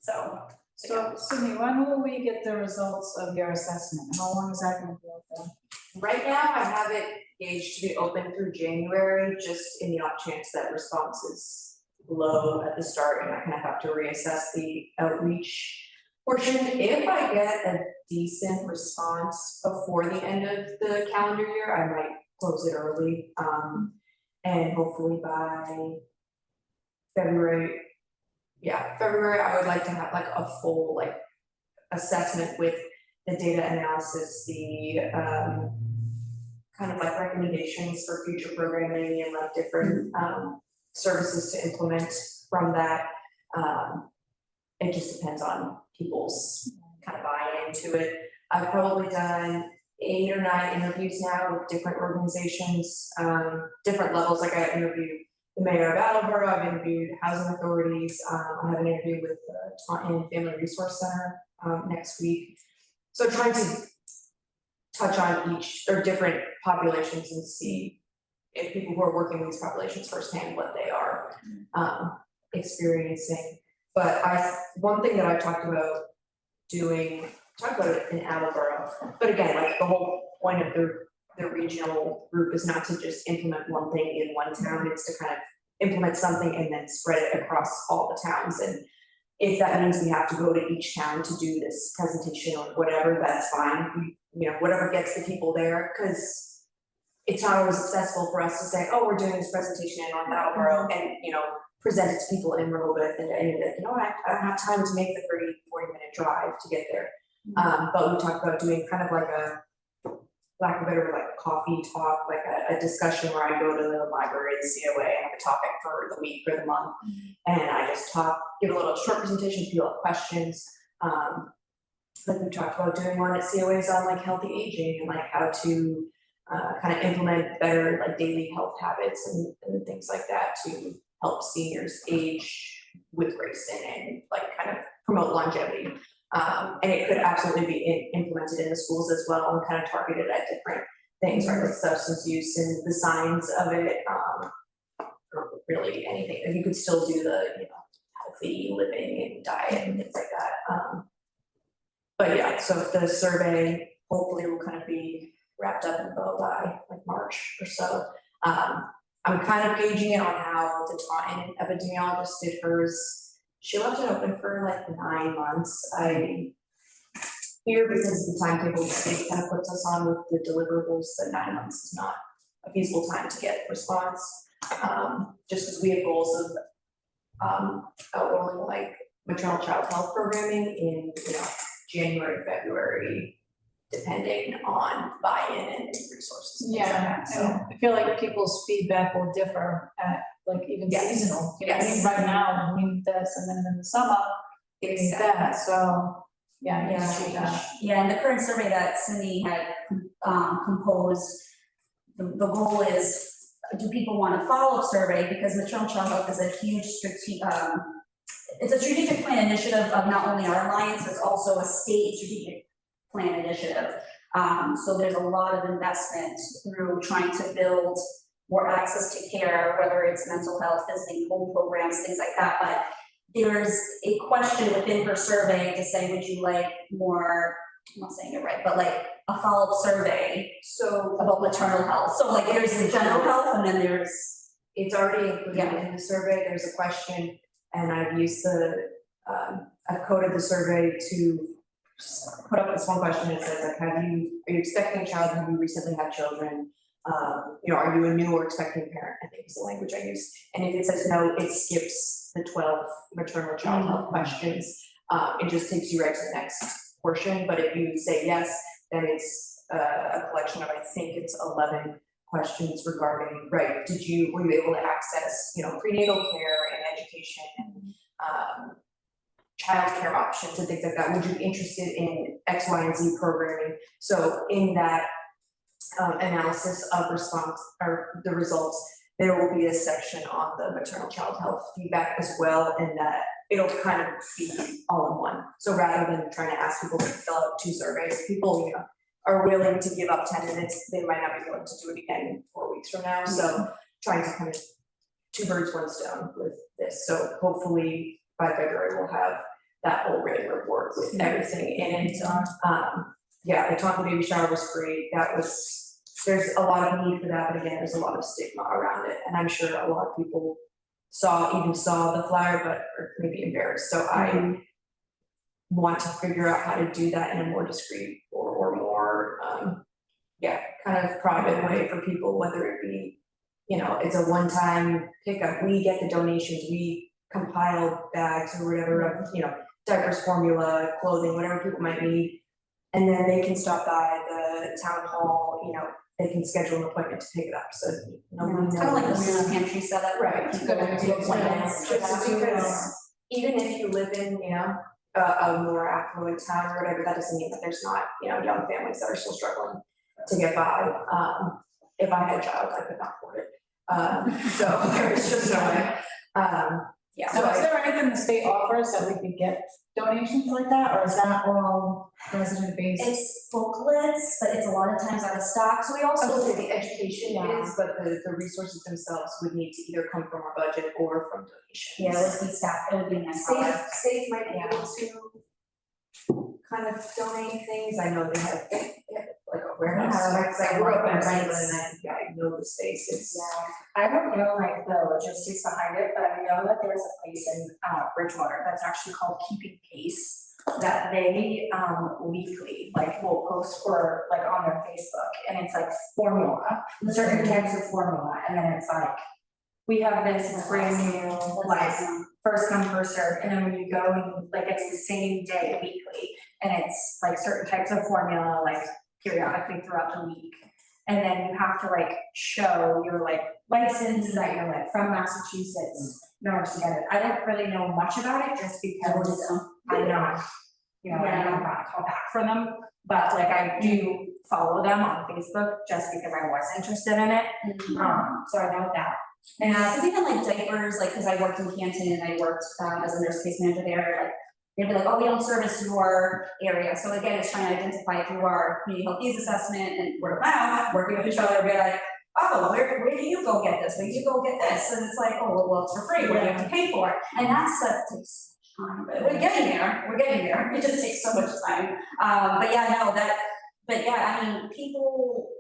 So Sydney, when will we get the results of your assessment? How long is that gonna be open? Right now, I have it gauged to be open through January, just in the off chance that response is low at the start, and I kind of have to reassess the outreach portion. If I get a decent response before the end of the calendar year, I might close it early, and hopefully by February, I would like to have like a full like assessment with the data analysis, the kind of like recommendations for future programming and like different services to implement from that. It just depends on people's kind of buy-in to it. I've probably done 8 or 9 interviews now with different organizations, different levels. Like I interviewed the mayor of Attleboro, I've interviewed housing authorities, I have an interview with the Taunton Family Resource Center next week. So trying to touch on each or different populations and see if people who are working with these populations firsthand, what they are experiencing. But one thing that I talked about it in Attleboro, but again, like the whole point of the regional group is not to just implement one thing in one town, it's to kind of implement something and then spread it across all the towns. And if that means we have to go to each town to do this presentation or whatever, that's fine. You know, whatever gets the people there, because it's not always accessible for us to say, oh, we're doing this presentation in North Attleboro and, you know, present it to people in Rehoboth and you know, I don't have time to make the 30-40 minute drive to get there. But we talked about doing kind of like lack of a better, like coffee talk, like a discussion where I go to the library, the COA, and have a topic for the week or the month. And I just give a little short presentation, people have questions. Like we talked about doing one at COAs on like healthy aging and like how to kind of implement better like daily health habits and things like that to help seniors age with grace and like kind of promote longevity. And it could absolutely be implemented in the schools as well and kind of targeted at different things, right, like substance use and the signs of it, or really anything. And you could still do the, you know, healthy living and diet and things like that. But yeah, so the survey hopefully will kind of be wrapped up and go by like March or so. I'm kind of gauging it on how the Taunton epidemiologist did hers. She left it open for like 9 months. I fear because the timetable the state kind of puts us on with the deliverables that 9 months is not a feasible time to get response. Just because we have goals of outrolling like maternal child health programming in, you know, January, February, depending on buy-in and resources. And things like that. So And I feel like people's feedback will differ at like even Yes. seasonal. You know, I mean, Yes. right now, we need this, and then in the summer, we need that, so, yeah, I can see that. Yeah, and the current survey that Cindy had composed, the goal is, do people want a follow-up survey? Because maternal child health is a huge it's a strategic plan initiative of not only our alliance, but it's also a state strategic plan initiative. So there's a lot of investment through trying to build more access to care, whether it's mental health, visiting home programs, things like that. But there's a question within her survey to say, would you like more, I'm not saying it right, but like a follow-up survey So about maternal health. So like there's the general health and then there's, it's already included in the survey. There's a question, and I've used I've coded the survey to put up this one question that says like, are you expecting a child? Have you recently had children? You know, are you a new or expecting parent? I think is the language I use. And if it says no, it skips the 12 maternal child health questions. It just takes you right to the next portion. But if you say yes, then it's a collection of, I think it's 11 questions regarding, right, were you able to access, you know, prenatal care and education and childcare options and things like that? Would you be interested in X, Y, and Z programming? So in that analysis of response or the results, there will be a section on the maternal child health feedback as well, and that it'll kind of be all in one. So rather than trying to ask people to fill out 2 surveys, people, you know, are willing to give up 10 minutes, they might not be willing to do it again 4 weeks from now. So trying to kind of 2 birds, 1 stone with this. So hopefully by February, we'll have that whole written report with everything in it. Yeah, the Taunton baby shower was great. There's a lot of need for that, but again, there's a lot of stigma around it. And I'm sure a lot of people saw the flyer, but are maybe embarrassed. So I want to figure out how to do that in a more discreet or more, kind of private way for people, whether it be, you know, it's a one-time pickup, we get the donations, we compile bags or whatever, you know, diapers, formula, clothing, whatever people might need. And then they can stop by the town hall, you know, they can schedule an appointment to pick it up, so nobody knows. kind of like the food pantry setup. Right. People do appointments. Just because even if you live in, you know, a more affluent town or whatever, that doesn't mean that there's not, you know, young families that are still struggling to get by. If I had a child, I could not afford it. So there's just no way. Yeah. So is there anything the state offers that we could get donations like that, or is that all resident based? It's booklets, but it's a lot of times out of stock, so we also. The education is, but the resources themselves would need to either come from our budget or from donations. Yeah, it would be staff, it would be nice. Safe might be able to kind of donate things. I know they have like a warehouse. I grew up in Franklin and I know the space. It's. I don't know like the logistics behind it, but I know that there's a place in Bridgewater that's actually called Keeping Pace, that they weekly like will post for like on their Facebook, and it's like formula, certain types of formula, and then it's like, we have this, it's brand new, like first come, first serve, and then when you go and like it's the same day weekly, and it's like certain types of formula, like periodically throughout the week. And then you have to like show your like license that you're like from Massachusetts in order to get it. I don't really know much about it just because I'm not, you know, I don't got a call back from them. But like I do follow them on Facebook just because I was interested in it. So I know that. And because even like diapers, like, because I worked in Canton and I worked as a nurse case manager there, like, they'd be like, oh, we don't service your area. So again, it's trying to identify through our community health needs assessment and word of mouth, working with each other, be like, oh, where do you go get this? Where do you go get this? And it's like, oh, well, it's for free. What do you have to pay for? And that takes time, but we're getting there. We're getting there. It just takes so much time. But yeah, I mean, people,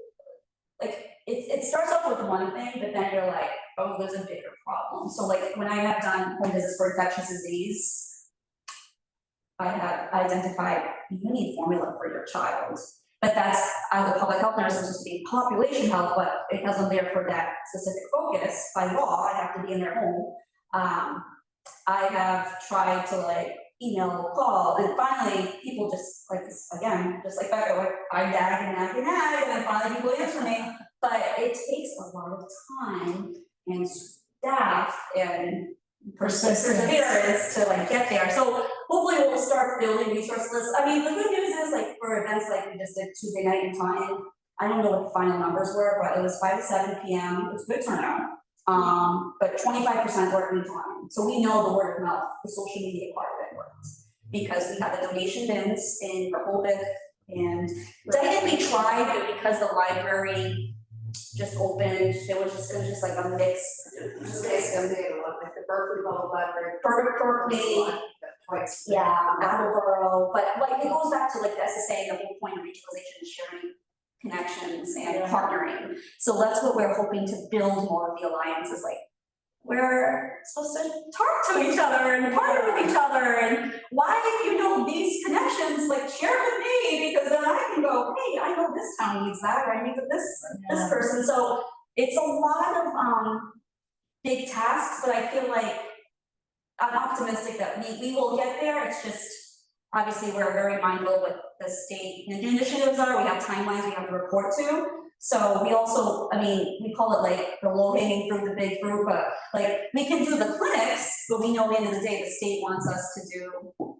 like, it starts off with one thing, but then you're like, oh, there's a bigger problem. So like, when I have done home visits for infectious disease, I have identified, you need formula for your child. But that's, as a public health nurse, I'm supposed to be population health, but because I'm there for that specific focus, by law, I have to be in their home. I have tried to like email, call, and finally people just like this, again, just like Becca, like I nag and then finally people answer me. But it takes a lot of time and staff and perseverance to like get there. So hopefully we'll start building resource lists. I mean, the good news is like for events like we just did Tuesday night in time, I don't know what the final numbers were, but it was 5 to 7 p.m. It was a good turnout. But 25% worked in time. So we know the word of mouth, the social media part of it worked. Because we had the donation bins in Rehoboth and Dighton we tried, but because the library just opened, it was just like a mix. Just Like the Berkeley Public Library. Berkeley, yeah, Attleboro, but like it goes back to like the SSA, the whole point of regionalization is sharing connections and partnering. So that's what we're hoping to build more of the alliances, like we're supposed to talk to each other and partner with each other, and why if you know these connections, like share with me, because then I can go, hey, I know this town needs that, or I need this person. So it's a lot of big tasks, but I feel like I'm optimistic that we will get there. It's just obviously we're very mindful what the state initiatives are. We have timelines we have to report to. So we also, I mean, we call it like the low hanging fruit, the big fruit, but like we can do the clinics, but we know at the end of the day, the state wants us to do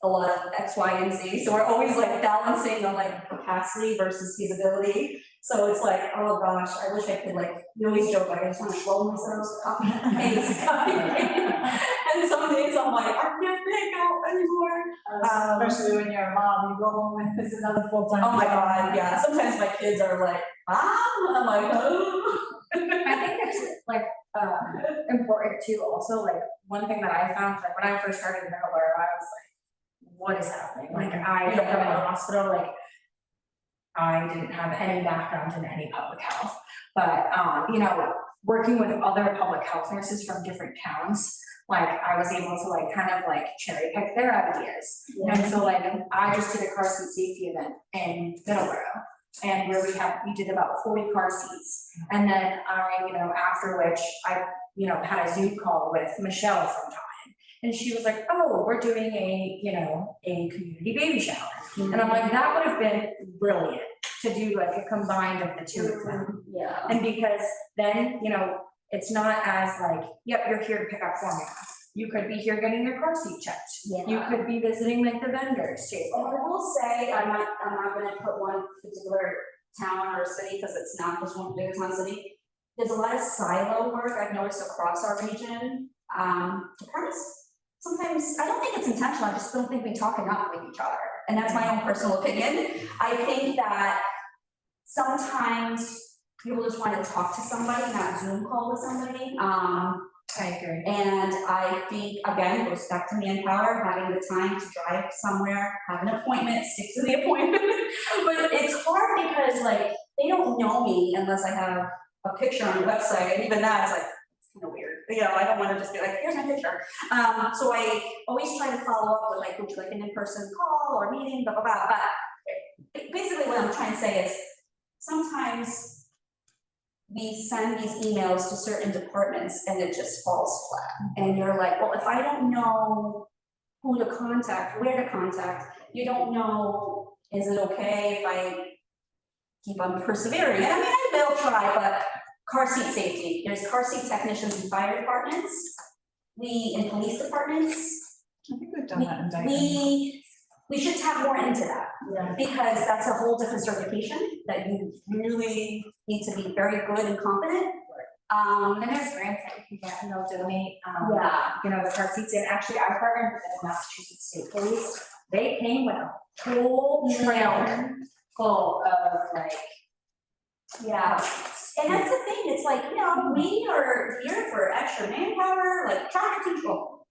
a lot of X, Y, and Z. So we're always like balancing the like capacity versus feasibility. So it's like, oh gosh, I wish I could like, we always joke like I just want to slow myself copy and paste. And some days I'm like, I can't think out anymore. Especially when you're a mom, you go home and this is another full-time. Oh my God, yeah. Sometimes my kids are like, Mom, I'm like, oh. I think it's like important too, also, like one thing that I found, like when I first started in Delaware, I was like, what is happening? Like I come from the hospital, like I didn't have any background in any public health, but you know, working with other public health nurses from different towns, like I was able to like kind of like cherry pick their ideas. And so like I just did a car seat safety event in Middleborough, and where we did about 40 car seats. And then I, you know, after which I, you know, had a Zoom call with Michelle from Time. And she was like, oh, we're doing a, you know, a community baby shower. And I'm like, that would have been brilliant to do like a combined of the two of them. Yeah. And because then, you know, it's not as like, yep, you're here to pick up formula. You could be here getting your car seat checked. Yeah. You could be visiting like the vendors too. And I will say, I'm not gonna put one particular town or city, because it's not just one big town city. There's a lot of silo work I've noticed across our region. Departments, sometimes, I don't think it's intentional, I just don't think we talk enough with each other. And that's my own personal opinion. I think that sometimes people just want to talk to somebody, not Zoom call with somebody. I agree. And I think, again, it goes back to manpower, having the time to drive somewhere, have an appointment, stick to the appointment. But it's hard because like, they don't know me unless I have a picture on the website, and even that is like, it's kind of weird. You know, I don't want to just be like, here's my picture. So I always try to follow up with like, which like an in-person call or meeting, blah, blah, blah. But basically what I'm trying to say is sometimes we send these emails to certain departments and it just falls flat. And you're like, well, if I don't know who to contact, where to contact, you don't know, is it okay if I keep on persevering. And I mean, I will try, but car seat safety, there's car seat technicians in fire departments, in police departments. I think we've done that in Dighton. We should tap more into that, Yeah. because that's a whole different certification that you really need to be very good and competent. And there's grants that you can get and they'll donate, you know, the car seats. And actually, I partnered with the Massachusetts State Police. They came with a whole trailer full of like, Yeah, and that's the thing, it's like, you know, we are here for extra manpower, like traffic control.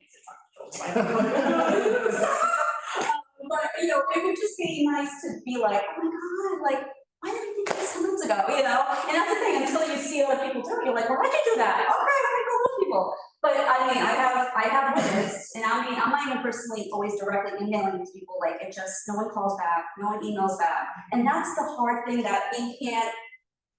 But, you know, it would just be nice to be like, oh my God, like, why didn't we think this 10 months ago, you know? And that's the thing, until you see other people do it, you're like, well, why'd you do that? Okay, let me go with people. But I mean, I have witnessed, and I mean, I'm not even personally always directly emailing these people, like, it just, no one calls back, no one emails back. And that's the hard thing that we can't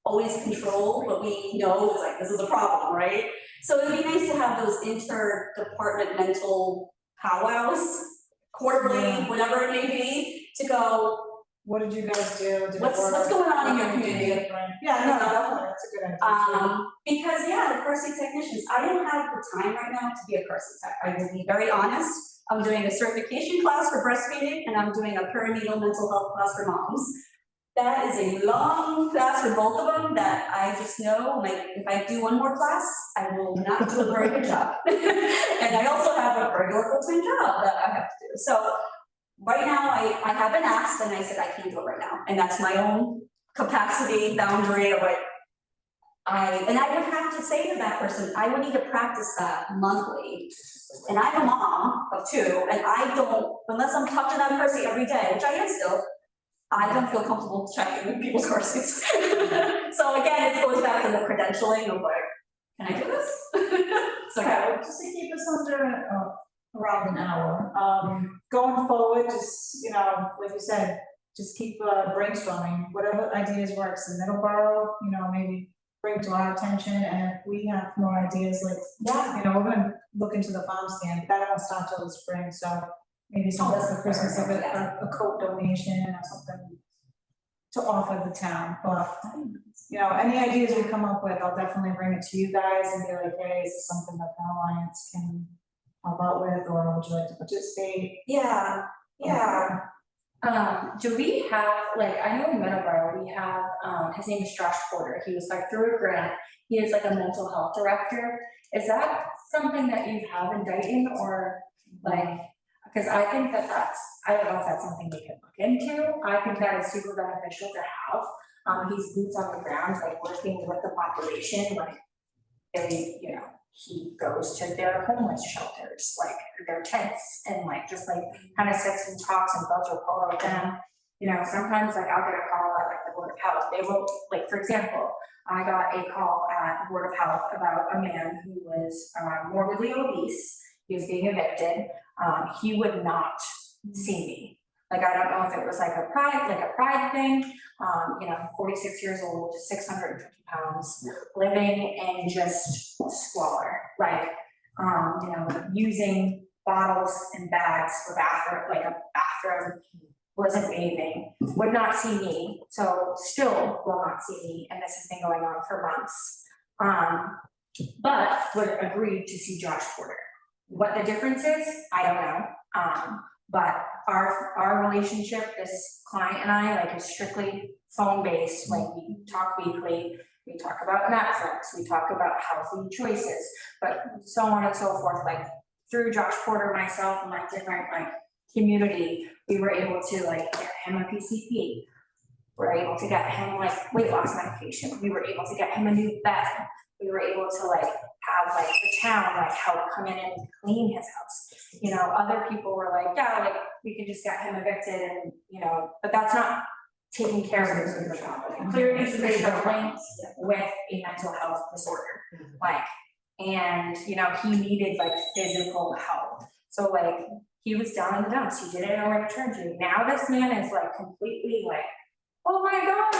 always control, but we know it's like, this is a problem, right? So it'd be nice to have those interdepartmental powwows, quarterly, whatever it may be, to go, What did you guys do? Did it what's work? going on in your community? Yeah, no, definitely, that's a good idea. Because yeah, the car seat technicians, I don't have the time right now to be a car seat tech. I will be very honest. I'm doing a certification class for breastfeeding, and I'm doing a perinatal mental health class for moms. That is a long class for both of them that I just know, like, if I do one more class, I will not do a very good job. And I also have a regular full-time job that I have to do. So right now, I have been asked, and I said, I can't do it right now. And that's my own capacity, boundary of like, I would have to say to that person, I would need to practice that monthly. And I'm a mom of 2, and I don't, unless I'm touching that person every day, which I am still, I don't feel comfortable checking people's car seats. So again, it goes back to the credentialing of like, can I do this? So Okay, just to keep us under, around an hour, going forward, just, you know, like you said, just keep brainstorming, whatever ideas works in Middleborough, you know, maybe bring to our attention, and if we have more ideas, like, yeah, you know, we're gonna look into the farm stand, but that won't start till the spring, so maybe something for Christmas, like a coat donation or something to offer the town, but, you know, any ideas we come up with, I'll definitely bring it to you guys and be like, hey, is this something that the Alliance can help out with, or would you like to participate? yeah. do we have, like, I know in Middleborough, we have, his name is Josh Porter. He was like through a grant. He is like a mental health director. Is that something that you have in Dighton, or like, because I think that I don't know if that's something we can look into. I think that is super beneficial to have. He's boots on the ground, like working with the population, like they, you know, he goes to their homeless shelters, like their tents, and like just like kind of sits and talks and builds rapport with them. You know, sometimes like I'll get a call at like the Board of Health. They will, like, for example, I got a call at the Board of Health about a man who was morbidly obese. He was being evicted. He would not see me. Like, I don't know if it was like a pride thing. You know, 46 years old, 650 pounds, living in just squalor, like, you know, using bottles and bags for bathroom, like a bathroom, wasn't bathing, would not see me, so still will not see me, and this has been going on for months. But would agree to see Josh Porter. What the difference is, I don't know. But our relationship, this client and I, like, is strictly phone-based. Like, we talk weekly, we talk about Netflix, we talk about healthy choices, but so on and so forth. Like, through Josh Porter, myself, and like different like community, we were able to like get him a PCP. We were able to get him like weight loss medication. We were able to get him a new bed. We were able to like have like the town like help come in and clean his house. You know, other people were like, yeah, like we could just get him evicted, and you know, but that's not taking care of his problem. Clearly, he's struggling with a mental health disorder, like, and you know, he needed like physical help. So like, he was down in the dumps. He didn't know where to turn to. Now this man is like completely like, oh my God,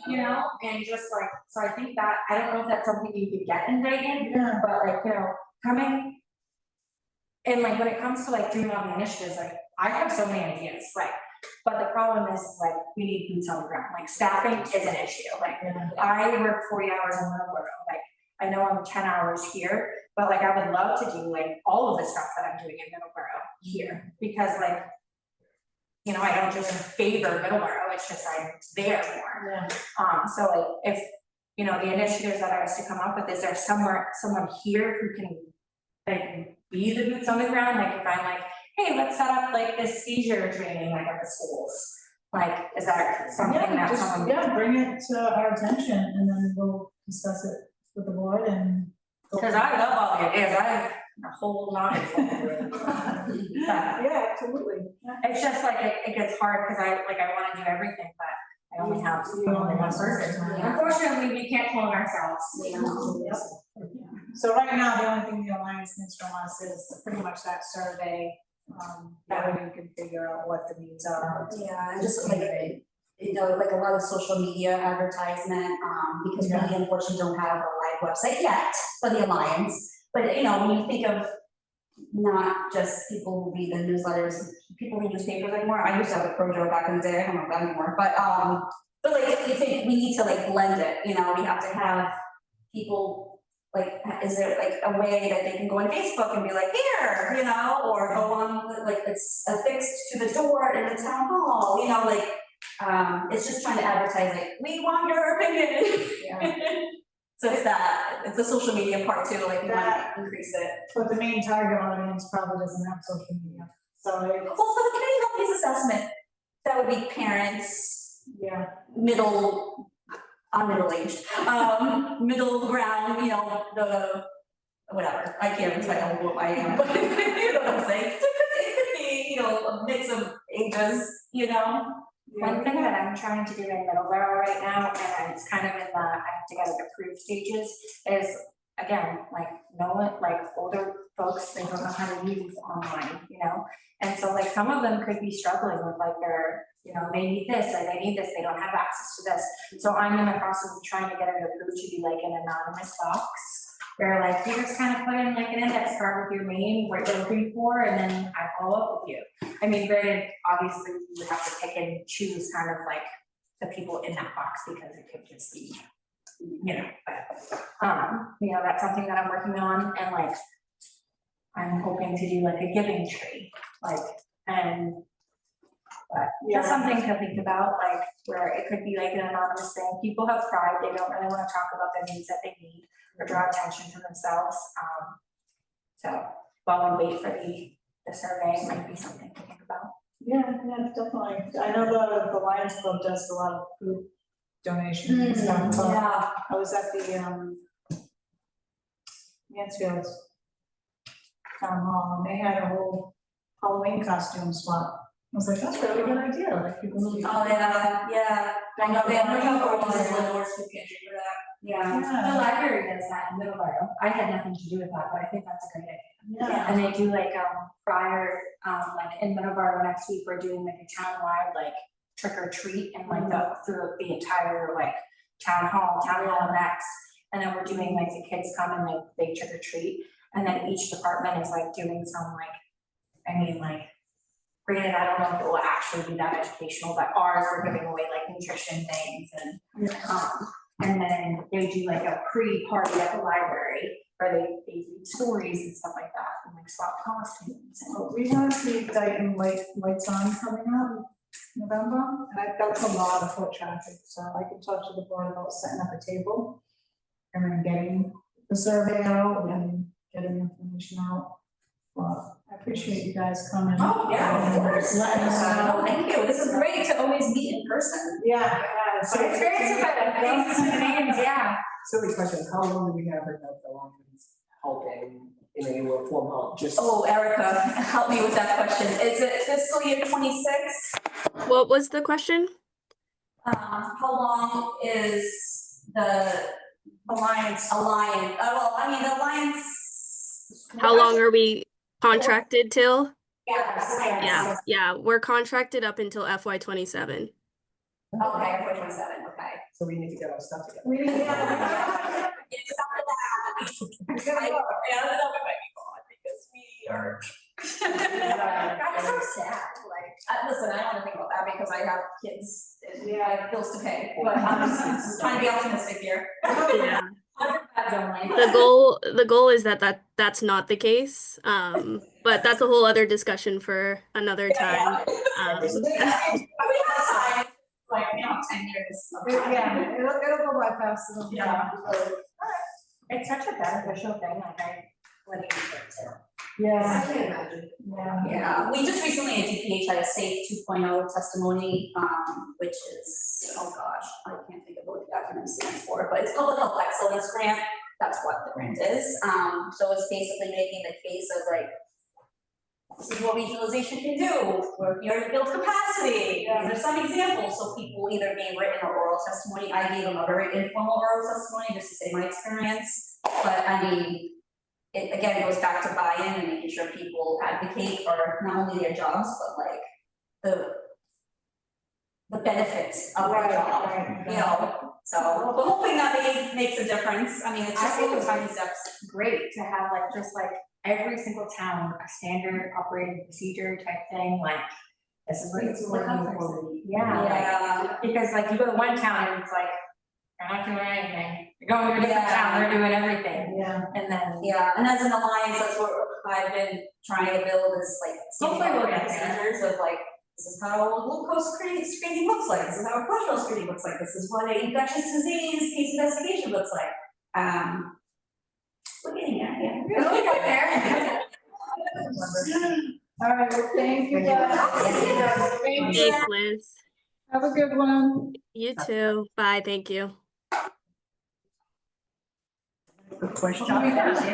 you know, and just like, so I think that, I don't know if that's something you could get in Dighton, but like, you know, coming, and like when it comes to like doing all the initiatives, like I have so many ideas, like But the problem is like, we need boots on the ground, like staffing is an issue, like I work 40 hours in Middleborough, like I know I'm 10 hours here, but like I would love to do like all of the stuff that I'm doing in Middleborough here, because like, you know, I don't just favor Middleborough, it's just I'm there more. So like, if, you know, the initiatives that I was to come up with, is there someone here who can like be the boots on the ground, like if I'm like, hey, let's set up like this seizure training like at the schools, like, is that something that someone? Yeah, bring it to our attention and then we'll discuss it with the board and. Because I love all the ideas, I have a whole lot of them. Yeah, absolutely. It's just like, it gets hard, because I wanna do everything, but I only have one person. Yeah. Unfortunately, we can't clone ourselves. So right now, the only thing the Alliance needs from us is pretty much that survey, that way we can figure out what the needs are. Yeah, and just like, you know, like a lot of social media advertisement, because we unfortunately don't have a live website yet for the Alliance. But, you know, when you think of not just people who read the newsletters, people read newspapers anymore. I used to have a Projo back in the day, I don't know that anymore, but like, you think we need to like blend it, you know, we have to have people, like, is there like a way that they can go on Facebook and be like, here, you know, or go on, like, it's affixed to the door in the town hall, you know, like, it's just trying to advertise, like, we want your opinion. So it's that, it's the social media part too, like, we want to increase it. But the main target audience probably doesn't have social media, so it's. Well, for the community health needs assessment, that would be parents, Yeah. I'm middle-aged, middle ground, you know, the, whatever, I can't even tell you what I am, but you know what I'm saying? It could be, you know, a mix of ages, you know? One thing that I'm trying to do in Middleborough right now, and it's kind of in the, I have to get it approved stages, is again, like, no one, like older folks, they don't know how to use online, you know? And so like some of them could be struggling with like their, you know, they need this or they need this, they don't have access to this. So I'm in the process of trying to get it approved to be like an anonymous box, where like you just kind of put in like an index card with your name, what you're looking for, and then I follow up with you. I mean, granted, obviously you would have to pick and choose kind of like the people in that box, because it could just be, you know, but, you know, that's something that I'm working on, and like, I'm hoping to do like a giving tree, like, and, but just something to think about, like, where it could be like an anonymous thing. People have pride, they don't really want to talk about their needs that they need, or draw attention to themselves, so while we wait for the survey, it might be something to think about. Yeah, definitely. I know the Lions Club does a lot of food donations and stuff. So Yeah. I was at the Mansfield Town Hall, and they had a whole Halloween costume swap. I was like, that's a really good idea, like people really. Oh, yeah, I know, they have no organizers in the North Food Pantry for that. Yeah. The library does that in Middleborough. I had nothing to do with that, but I think that's a great idea. Yeah. And they do like, prior, like in Middleborough next week, we're doing like a townwide, like trick or treat, and like through the entire like town hall next. And then we're doing like the kids come and like they trick or treat. And then each department is like doing some like, I mean, like, granted, I don't know if it will actually be that educational, but ours, we're giving away like nutrition things and then they do like a pre-party at the library where they read stories and stuff like that, and like swap costumes. We have the Dighton lights on coming up in November, and that's a lot of foot traffic, so I can talk to the board about setting up a table and then getting the survey out and getting information out. Well, I appreciate you guys coming. Oh, yeah, of course. Letting us know. Oh, thank you, this is great to always meet in person. Yeah. So experience about faces and names, yeah. Silly question, how long do we have in the Lions helping in any way, form, help, just? Oh, Erica, help me with that question. Is it fiscal year 26? What was the question? How long is the Alliance? Well, I mean, the Alliance. How long are we contracted till? Yes. Yeah, we're contracted up until FY 27. Okay, 27, okay. So we need to get our stuff together. We didn't get It's not that. I ended up with my people because we are. That's so sad, like, listen, I don't wanna think about that, because I have kids and I Yeah. have bills to pay, but I'm just trying to be optimistic here. Yeah. That's only. The goal is that's not the case. But that's a whole other discussion for another time. We have time, like, 10 years. of time. Yeah, it'll go by fast. Yeah. It's such a beneficial thing, like I would use it too. Yeah. I can imagine. Yeah, we just recently at DPH had a SAFE 2.0 testimony, which is, oh gosh, I can't think of what the acronym stands for, but it's Public Health Excellence Grant. That's what the grant is. So it's basically making the case of like, this is what regionalization can do. We're here to build capacity. These are some examples. So people either gave written or oral testimony. I gave them a very informal oral testimony just to say my experience. But I mean, it again goes back to buy-in and making sure people advocate for not only their jobs, but like the benefits of their job, you know? So we're hoping that makes a difference. I mean, it's just little tiny steps. Great to have like, just like every single town, a standard operating procedure type thing, like, this is what it's Like looking for. Yeah, like, Yeah, because like you go to one town and it's like, they're not doing anything, you're going to a different town, they're doing everything, Yeah. and then. yeah, and as an alliance, that's what I've been trying to build is like. Hopefully we'll get there. Procedures of like, this is how a glucose screening looks like, this is how a cholesterol screening looks like, this is what an infectious disease case investigation looks like. We're getting there, yeah. We'll get there. All right, well, thank you guys. Thank you. Thanks, Liz. Have a good one. You too. Bye. Thank you. Question?